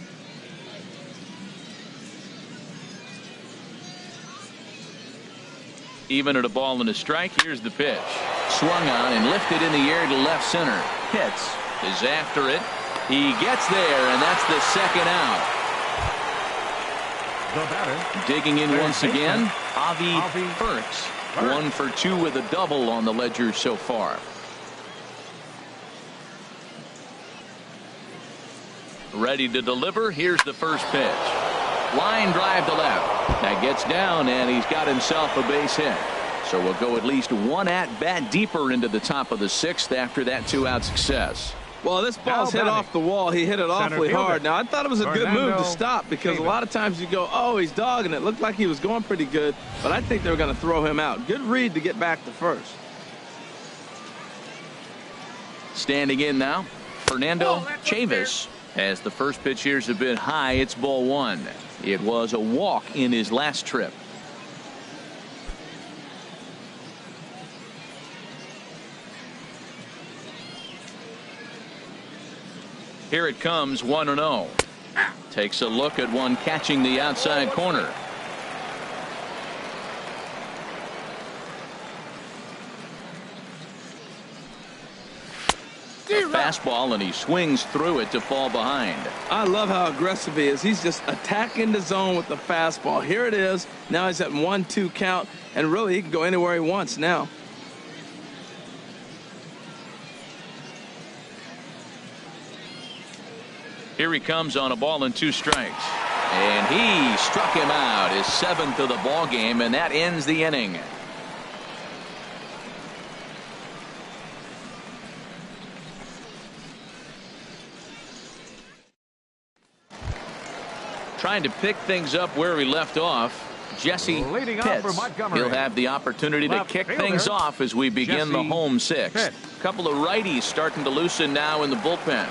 Even at a ball and a strike, here's the pitch. Swung on and lifted in the air to left center. Pitts is after it. He gets there, and that's the second out. The batter. Digging in Third once baseman, again, Avi Avi Burks. Burks. 1 for 2 with a double on the ledger so far. Ready to deliver. Here's the first pitch. Line drive to left. That gets down, and he's got himself a base hit. So we'll go at least 1 at-bat deeper into the top of the 6th after that 2-out success. Well, this ball's hit off the wall. He hit it awfully hard. Now, I thought it was a good move to stop because a lot of times you go, oh, he's dogging it. Looked like he was going pretty good, but I think they were going to throw him out. Good read to get back to first. Standing in now, Fernando Chavis. As the first pitch here's a bit high, it's ball 1. It was a walk in his last trip. Here it comes, 1-0. Takes a look at one catching the outside corner. A fastball, and he swings through it to fall behind. I love how aggressive he is. He's just attacking the zone with the fastball. Here it is. Now he's at 1-2 count, and really he can go anywhere he wants now. Here he comes on a ball and 2 strikes. And he struck him out, his 7th of the ball game, and that ends the inning. Trying to pick things up where we left off. Jesse Pitts. He'll have the opportunity to kick things off as we begin the home 6th. A couple of righties starting to loosen now in the bullpen.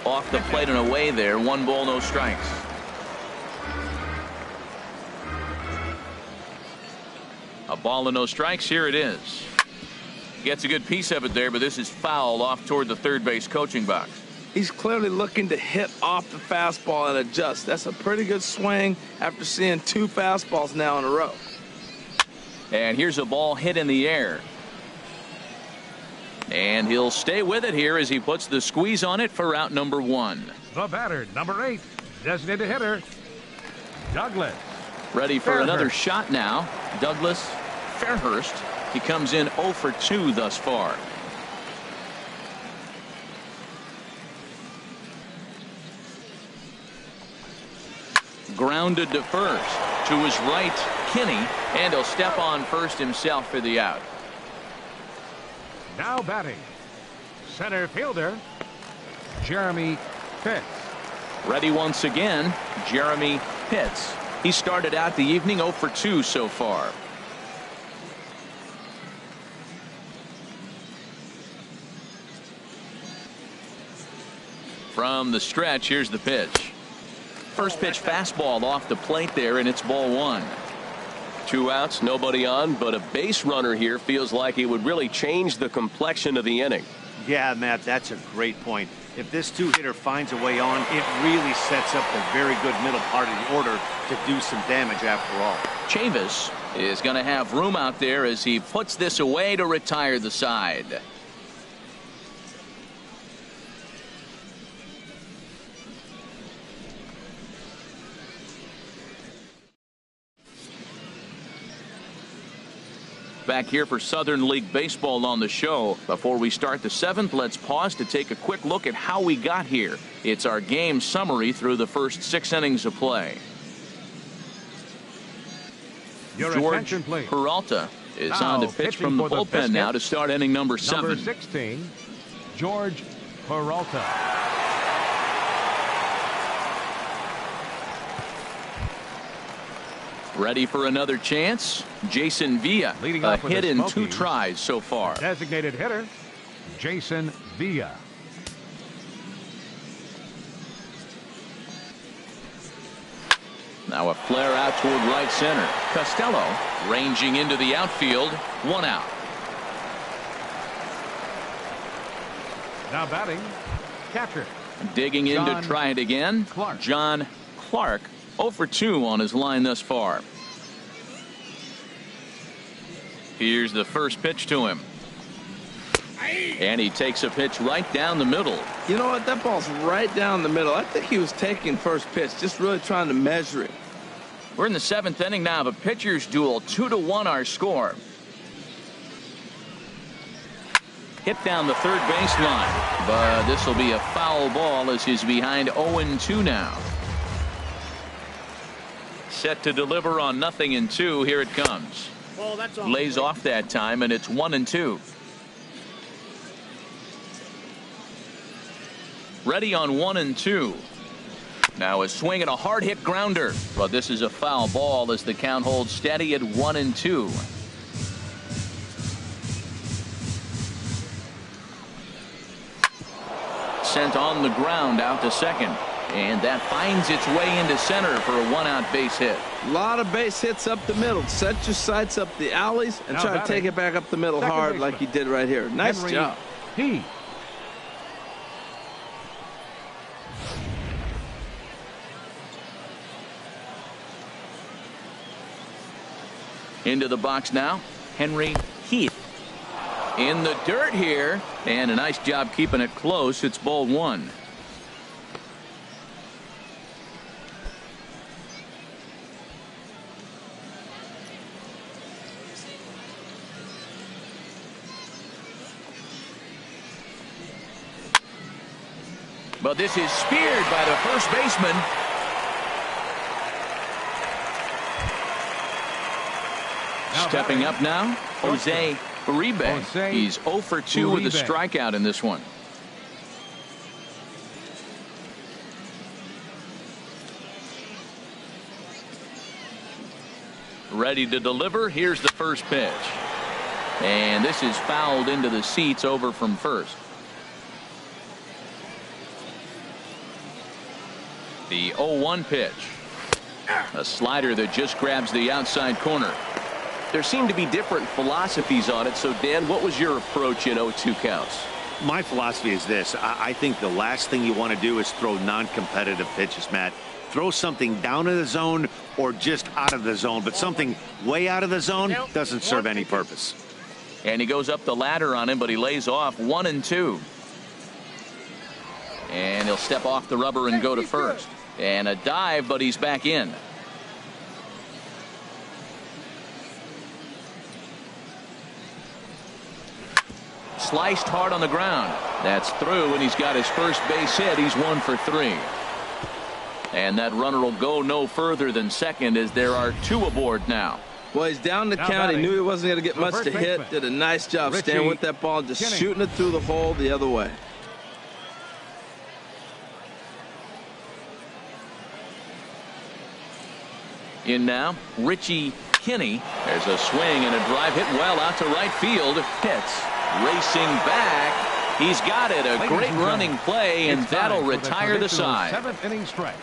Off the plate and away there. 1 ball, no strikes. A ball and no strikes. Here it is. Gets a good piece of it there, but this is foul off toward the third base coaching box. He's clearly looking to hit off the fastball and adjust. That's a pretty good swing after seeing 2 fastballs now in a row. And here's a ball hit in the air. And he'll stay with it here as he puts the squeeze on it for out number 1. The batter, number 8, designated hitter, Douglas. Ready for another shot now. Douglas Fairhurst. He comes in 0 for 2 thus far. Grounded to first. To his right, Kinney. And he'll step on first himself for the out. Now batting, center fielder, Jeremy Pitts. Ready once again, Jeremy Pitts. He started out the evening 0 for 2 so far. From the stretch, here's the pitch. First pitch fastball off the plate there, and it's ball 1. 2 outs, nobody on, but a base runner here feels like it would really change the complexion of the inning. Yeah, Matt, that's a great point. If this two-hitter finds a way on, it really sets up the very good middle part of the order to do some damage after all. Chavis is going to have room out there as he puts this away to retire the side. Back here for Southern League Baseball on the show. Before we start the 7th, let's pause to take a quick look at how we got here. It's our game summary through the first 6 innings of play. George Peralta is on to pitch from the bullpen now to start inning number 7. Number 16, George Peralta. Ready for another chance? Jason Villa, a hit in 2 tries so far. Designated hitter, Jason Villa. Now a flare out toward right center. Costello ranging into the outfield. 1 out. Now batting, catcher. Digging in to try it again. John Clark. 0 for 2 on his line thus far. Here's the first pitch to him. And he takes a pitch right down the middle. You know what? That ball's right down the middle. I think he was taking first pitch, just really trying to measure it. We're in the 7th inning now of a pitcher's duel. 2-1 our score. Hit down the third baseline. But this will be a foul ball as he's behind 0-2 now. Set to deliver on 0-2. Here it comes. Lays off that time, and it's 1-2. Ready on 1-2. Now a swing and a hard hit grounder. But this is a foul ball as the count holds steady at 1-2. Sent on the ground out to second. And that finds its way into center for a 1-out base hit. A lot of base hits up the middle. Set your sights up the alleys and try to take it back up the middle hard like he did right here. Nice job. He. Into the box now, Henry Heath. In the dirt here, and a nice job keeping it close. It's ball 1. But this is speared by the first baseman. Stepping up now, Jose Uribe. He's 0 for 2 with a strikeout in this one. Ready to deliver. Here's the first pitch. And this is fouled into the seats over from first. The 0-1 pitch. A slider that just grabs the outside corner. There seem to be different philosophies on it. So, Dan, what was your approach in 0-2 counts? My philosophy is this. I think the last thing you want to do is throw non-competitive pitches, Matt. Throw something down in the zone or just out of the zone, but something way out of the zone doesn't serve any purpose. And he goes up the ladder on him, but he lays off 1-2. And he'll step off the rubber and go to first. And a dive, but he's back in. Sliced hard on the ground. That's through, and he's got his first base hit. He's 1 for 3. And that runner will go no further than second as there are 2 aboard now. Well, he's down the count. He knew he wasn't going to get much to hit. Did a nice job staying with that ball, just shooting it through the hole the other way. In now, Richie Kinney. There's a swing and a drive hit well out to right field. Hits. Racing back. He's got it. A great running play, and that'll retire the side. 7th inning stretch.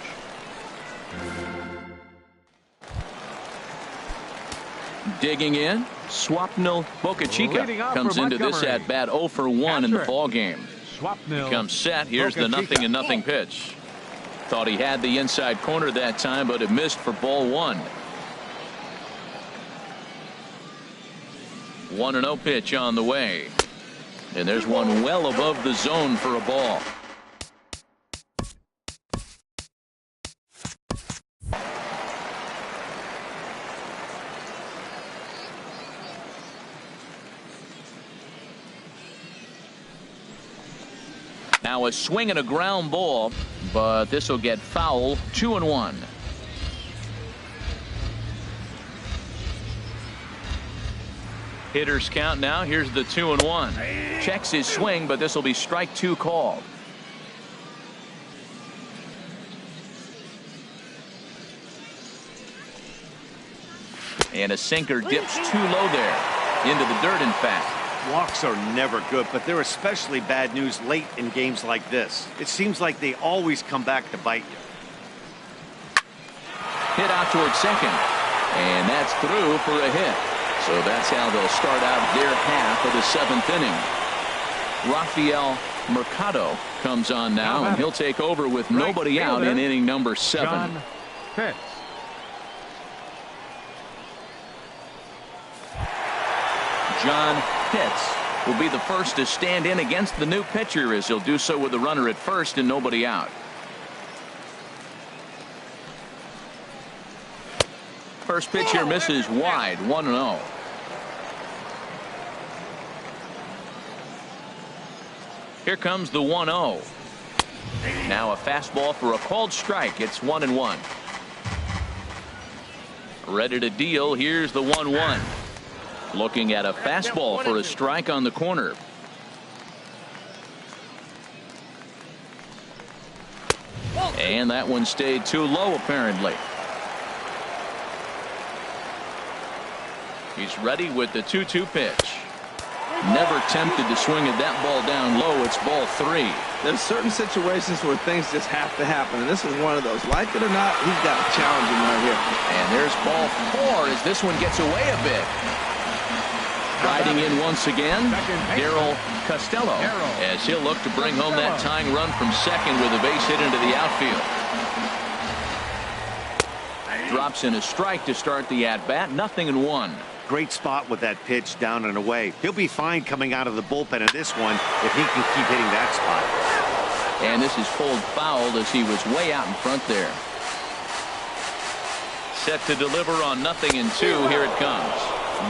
Digging in, Swapnil Bocachica comes into this at bat 0 for 1 in the ball game. He comes set. Here's the 0-0 pitch. Thought he had the inside corner that time, but it missed for ball 1. 1-0 pitch on the way. And there's one well above the zone for a ball. Now a swing and a ground ball, but this will get foul. 2-1. Hitters count now. Here's the 2-1. Checks his swing, but this will be strike 2 called. And a sinker dips too low there. Into the dirt, in fact. Walks are never good, but they're especially bad news late in games like this. It seems like they always come back to bite you. Hit out towards second. And that's through for a hit. So that's how they'll start out their half of the 7th inning. Rafael Mercado comes on now, and he'll take over with nobody out in inning number 7. John Pitts. John Pitts will be the first to stand in against the new pitcher, as he'll do so with the runner at first and nobody out. First pitch here misses wide. 1-0. Here comes the 1-0. Now a fastball for a called strike. It's 1-1. Ready to deal. Here's the 1-1. Looking at a fastball for a strike on the corner. And that one stayed too low, apparently. He's ready with the 2-2 pitch. Never tempted to swing at that ball down low. It's ball 3. There's certain situations where things just have to happen, and this is one of those. Like it or not, he's got to challenge him right here. And there's ball 4 as this one gets away a bit. Riding in once again, Darryl Costello, as he'll look to bring home that tying run from second with a base hit into the outfield. Drops in a strike to start the at-bat. 0-1. Great spot with that pitch down and away. He'll be fine coming out of the bullpen in this one if he can keep hitting that spot. And this is pulled foul as he was way out in front there. Set to deliver on 0-2. Here it comes.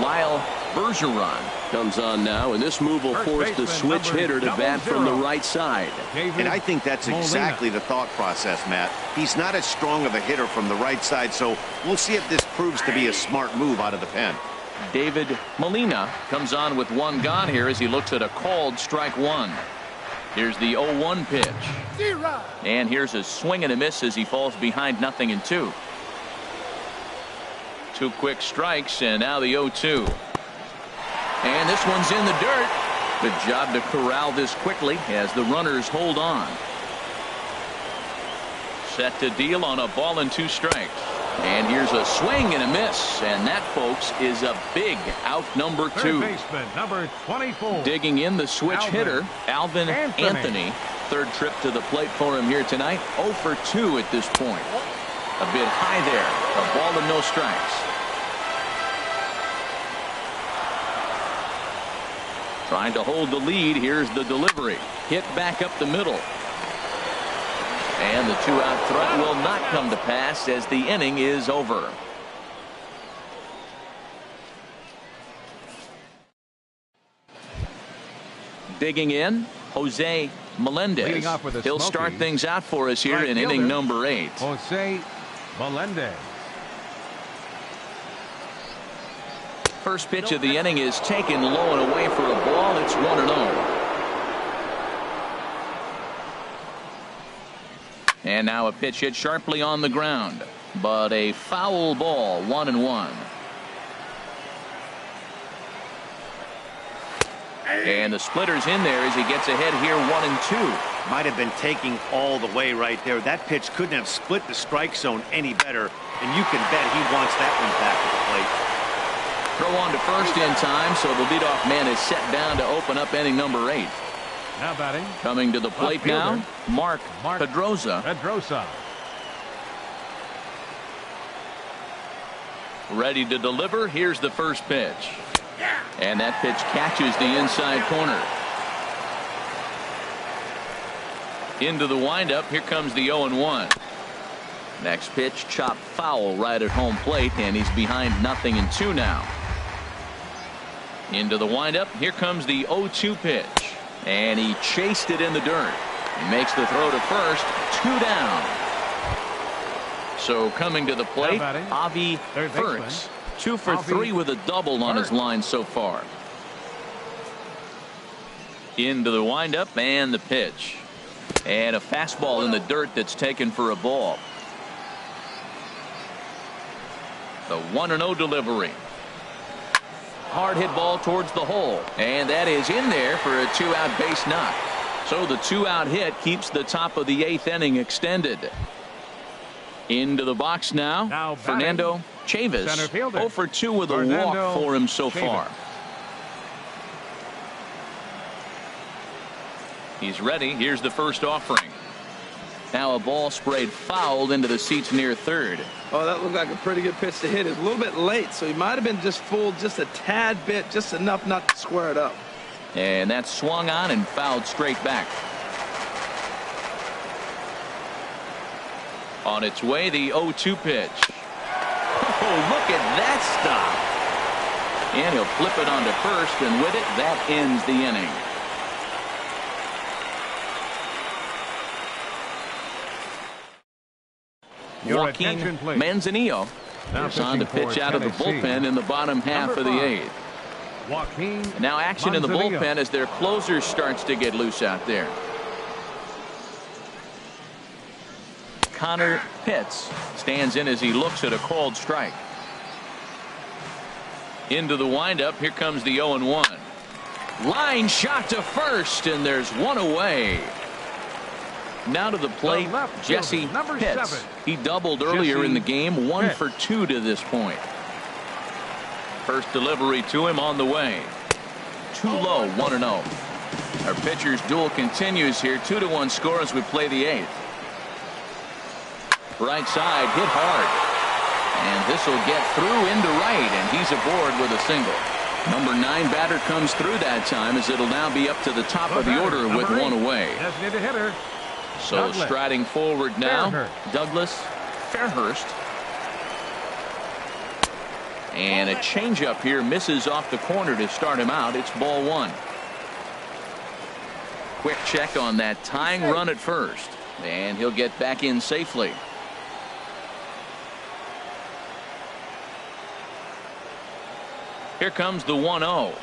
Lyle Bergeron comes on now, and this move will force the switch hitter to bat from the right side. And I think that's exactly the thought process, Matt. He's not as strong of a hitter from the right side, so we'll see if this proves to be a smart move out of the pen. David Molina comes on with one gone here as he looks at a called strike 1. Here's the 0-1 pitch. And here's a swing and a miss as he falls behind 0-2. 2 quick strikes, and now the 0-2. And this one's in the dirt. Good job to corral this quickly as the runners hold on. Set to deal on a ball and 2 strikes. And here's a swing and a miss. And that, folks, is a big out number 2. Third baseman, number 24. Digging in the switch hitter, Alvin Anthony. Third trip to the plate for him here tonight. 0 for 2 at this point. A bit high there. A ball and no strikes. Trying to hold the lead. Here's the delivery. Hit back up the middle. And the 2-out threat will not come to pass as the inning is over. Digging in, Jose Melendez. He'll start things out for us here in inning number 8. Jose Melendez. First pitch of the inning is taken low and away for a ball. It's 1-0. And now a pitch hit sharply on the ground. but a foul ball, 1-1. And the splitter's in there as he gets ahead here, 1-2. Might have been taking all the way right there. That pitch couldn't have split the strike zone any better, and you can bet he wants that one back at the plate. Throw on to first in time, so the leadoff man is set down to open up inning number 8. Now batting. Coming to the plate now, Mark Pedrosa. Ready to deliver. Here's the first pitch. And that pitch catches the inside corner. Into the windup. Here comes the 0-1. Next pitch chopped foul right at home plate, and he's behind 0-2 now. Into the windup. Here comes the 0-2 pitch. And he chased it in the dirt. He makes the throw to first. 2 down. So coming to the plate, Avi Fertz. 2 for 3 with a double on his line so far. Into the windup and the pitch. And a fastball in the dirt that's taken for a ball. The 1-0 delivery. Hard hit ball towards the hole. And that is in there for a 2-out base knock. So the 2-out hit keeps the top of the 8th inning extended. Into the box now Fernando Chavis. 0 for 2 with a walk for him so far. He's ready. Here's the first offering. Now a ball sprayed foul into the seats near third. Oh, that looked like a pretty good pitch to hit. It was a little bit late, so he might have been just fooled just a tad bit, just enough not to square it up. And that swung on and fouled straight back. On its way, the 0-2 pitch. Oh, look at that stop. And he'll flip it onto first, and with it, that ends the inning. Joaquin Manzanillo is on to pitch out of the bullpen in the bottom half of the 8th. Now action in the bullpen as their closer starts to get loose out there. Connor Pitts stands in as he looks at a called strike. Into the windup. Here comes the 0-1. Line shot to first, and there's one away. Now to the plate, Jesse Pitts. He doubled earlier in the game, 1 for 2 to this point. First delivery to him on the way. Too low, 1-0. Our pitcher's duel continues here. 2-1 score as we play the 8th. Right side hit hard. And this will get through into right, and he's aboard with a single. Number 9 batter comes through that time as it'll now be up to the top of the order with 1 away. So striding forward now, Douglas Fairhurst. And a changeup here misses off the corner to start him out. It's ball 1. Quick check on that tying run at first, and he'll get back in safely. Here comes the 1-0.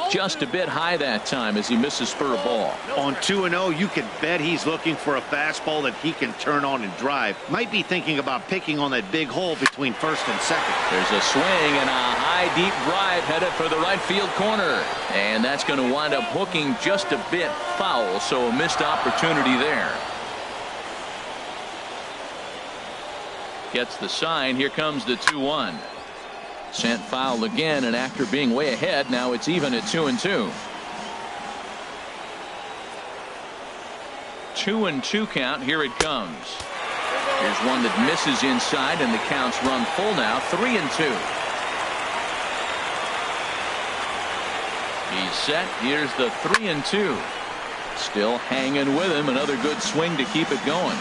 Just a bit high that time as he misses for a ball. On 2-0, you can bet he's looking for a fastball that he can turn on and drive. Might be thinking about picking on that big hole between first and second. There's a swing and a high deep drive headed for the right field corner. And that's going to wind up hooking just a bit foul, so a missed opportunity there. Gets the sign. Here comes the 2-1. Sent foul again, and after being way ahead, now it's even at 2-2. 2-2 count. Here it comes. Here's one that misses inside, and the counts run full now. 3-2. He's set. Here's the 3-2. Still hanging with him. Another good swing to keep it going.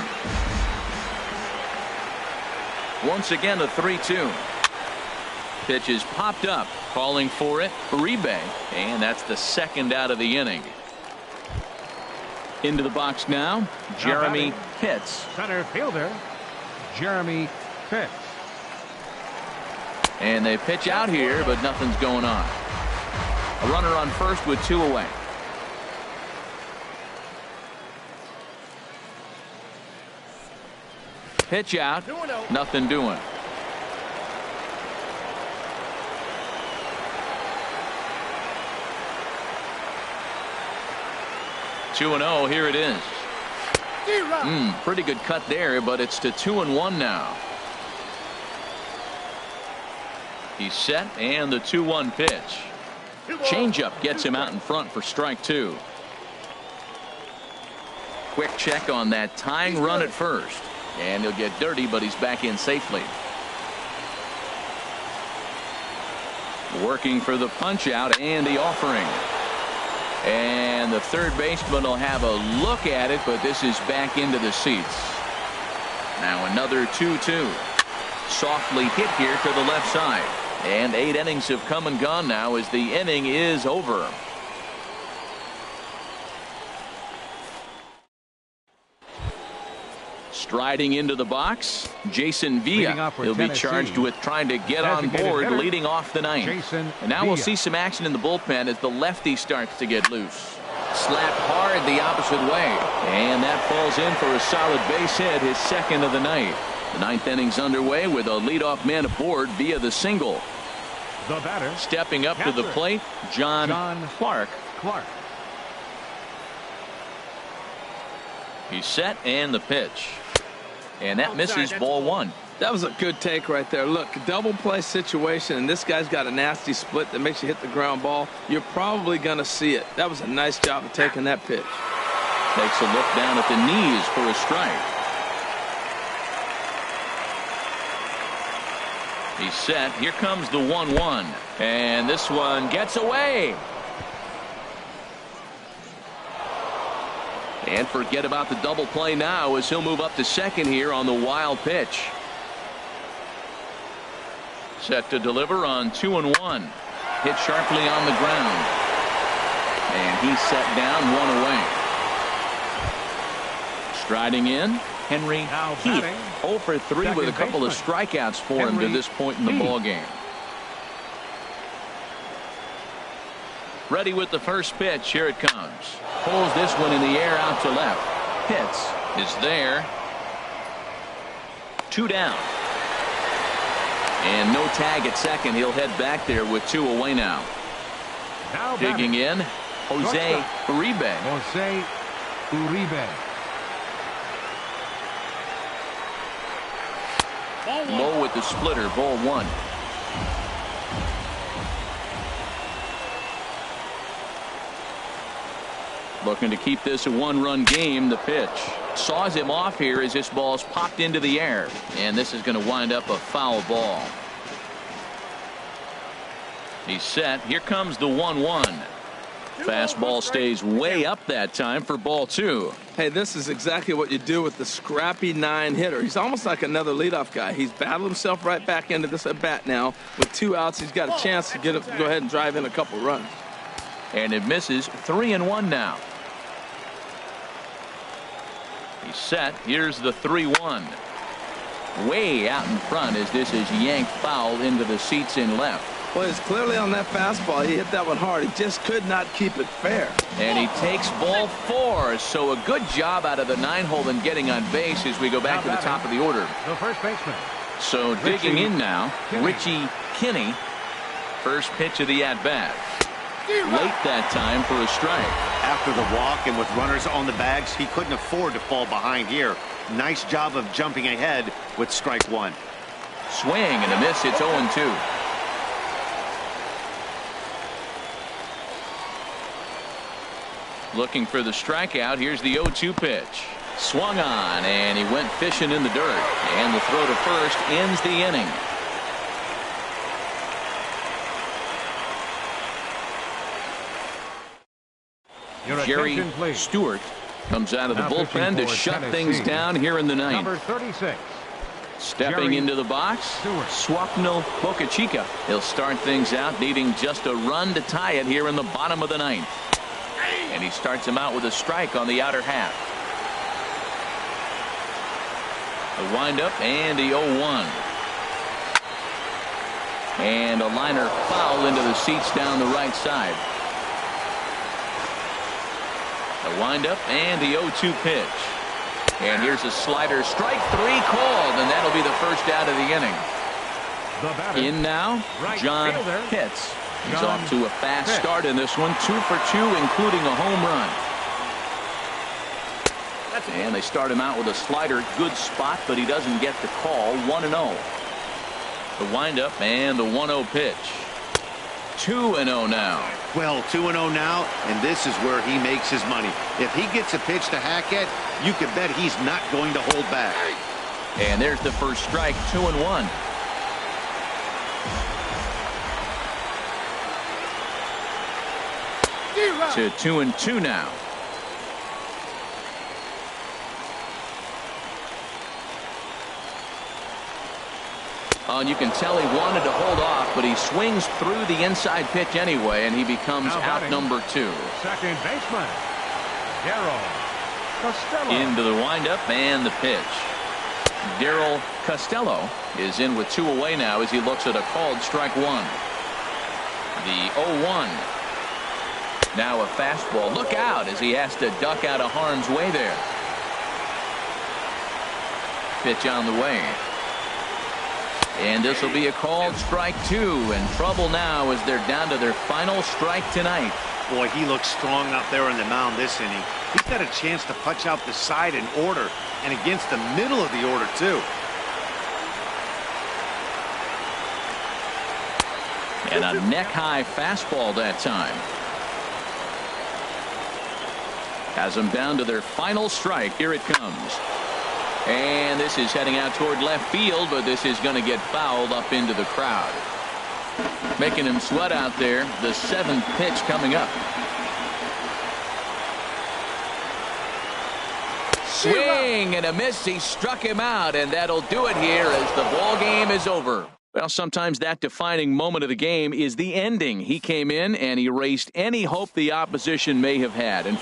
Once again, a 3-2. Pitch is popped up, calling for it, Uribe, and that's the second out of the inning. Into the box now, Jeremy Pitts. Center fielder, Jeremy Pitts. And they pitch out here, but nothing's going on. A runner on first with 2 away. pitch out. Nothing doing. 2-0. Here it is. Pretty good cut there, but it's to 2-1 now. He's set, and the 2-1 pitch. Changeup gets him out in front for strike 2. Quick check on that tying run at first, and he'll get dirty, but he's back in safely. Working for the punch out and the offering. And the third baseman will have a look at it, but this is back into the seats. Now another 2-2. Softly hit here to the left side. And 8 innings have come and gone now as the inning is over. Striding into the box, Jason Villa. He'll be charged with trying to get on board leading off the ninth. And now we'll see some action in the bullpen as the lefty starts to get loose. Slapped hard the opposite way. And that falls in for a solid base hit, his second of the night. The ninth inning's underway with a leadoff man aboard via the single. The batter, stepping up to the plate, John Clark. He's set, and the pitch. And that misses, ball 1. That was a good take right there. Look, double play situation, and this guy's got a nasty split that makes you hit the ground ball. You're probably going to see it. That was a nice job of taking that pitch. Takes a look down at the knees for a strike. He's set. Here comes the 1-1. And this one gets away. And forget about the double play now as he'll move up to second here on the wild pitch. Set to deliver on 2-1. Hit sharply on the ground. And he's set down, 1 away. Striding in, Henry Heath. 0 for 3 with a couple of strikeouts for him to this point in the ballgame. Ready with the first pitch. Here it comes. Pulls this one in the air out to left. Hits is there. 2 down. And no tag at second. He'll head back there with 2 away now. Digging in, Jose Uribe. Low with the splitter, ball 1. Looking to keep this a 1-run game. The pitch saws him off here as this ball's popped into the air, and this is going to wind up a foul ball. He's set. Here comes the 1-1. Fastball stays way up that time for ball 2. Hey, this is exactly what you do with the scrappy 9 hitter. He's almost like another leadoff guy. He's battled himself right back into this at bat now. With 2 outs, he's got a chance to go ahead and drive in a couple runs. And it misses. 3-1 now. He's set. Here's the 3-1. Way out in front as this is yanked foul into the seats in left. Well, he's clearly on that fastball. He hit that one hard. He just could not keep it fair. And he takes ball 4. So a good job out of the 9-hole in getting on base as we go back to the top of the order. The first baseman. So digging in now, Richie Kinney. First pitch of the at-bat. Late that time for a strike. After the walk and with runners on the bags, he couldn't afford to fall behind here. Nice job of jumping ahead with strike 1. Swing and a miss. It's 0-2. Looking for the strikeout. Here's the 0-2 pitch. Swung on, and he went fishing in the dirt. And the throw to first ends the inning. Jerry Stewart comes out of the bullpen to shut things down here in the ninth. Number 36. Stepping into the box, Swapnil Bocachica. He'll start things out, needing just a run to tie it here in the bottom of the ninth. And he starts him out with a strike on the outer half. The windup and the 0-1. And a liner foul into the seats down the right side. The windup and the 0-2 pitch. And here's a slider, strike 3 called, and that'll be the first out of the inning. The batter, In now, right John fielder, Pitts. He's John off to a fast Pitts. start in this one, 2 for 2, including a home run. And they start him out with a slider, good spot, but he doesn't get the call. 1-0. The windup and the 1-0 pitch. 2-0 now. Well, 2-0 now, and this is where he makes his money. If he gets a pitch to hack at, you can bet he's not going to hold back. And there's the first strike, 2-1. To 2-2 now. And you can tell he wanted to hold off, but he swings through the inside pitch anyway, and he becomes Now out batting, number 2. second baseman, Darryl Costello. Into the windup and the pitch. Darryl Costello is in with 2 away now as he looks at a called strike 1. The 0-1. Now a fastball. Look out as he has to duck out of harm's way there. Pitch on the way. And this will be a called strike 2, and trouble now as they're down to their final strike tonight. Boy, he looks strong out there on the mound this inning. He's got a chance to punch out the side in order, and against the middle of the order too. And a neck-high fastball that time. Has them down to their final strike. Here it comes. And this is heading out toward left field, but this is going to get fouled up into the crowd. Making him sweat out there. The 7th pitch coming up. Swing and a miss. He struck him out, and that'll do it here as the ball game is over. Well, sometimes that defining moment of the game is the ending. He came in and erased any hope the opposition may have had. And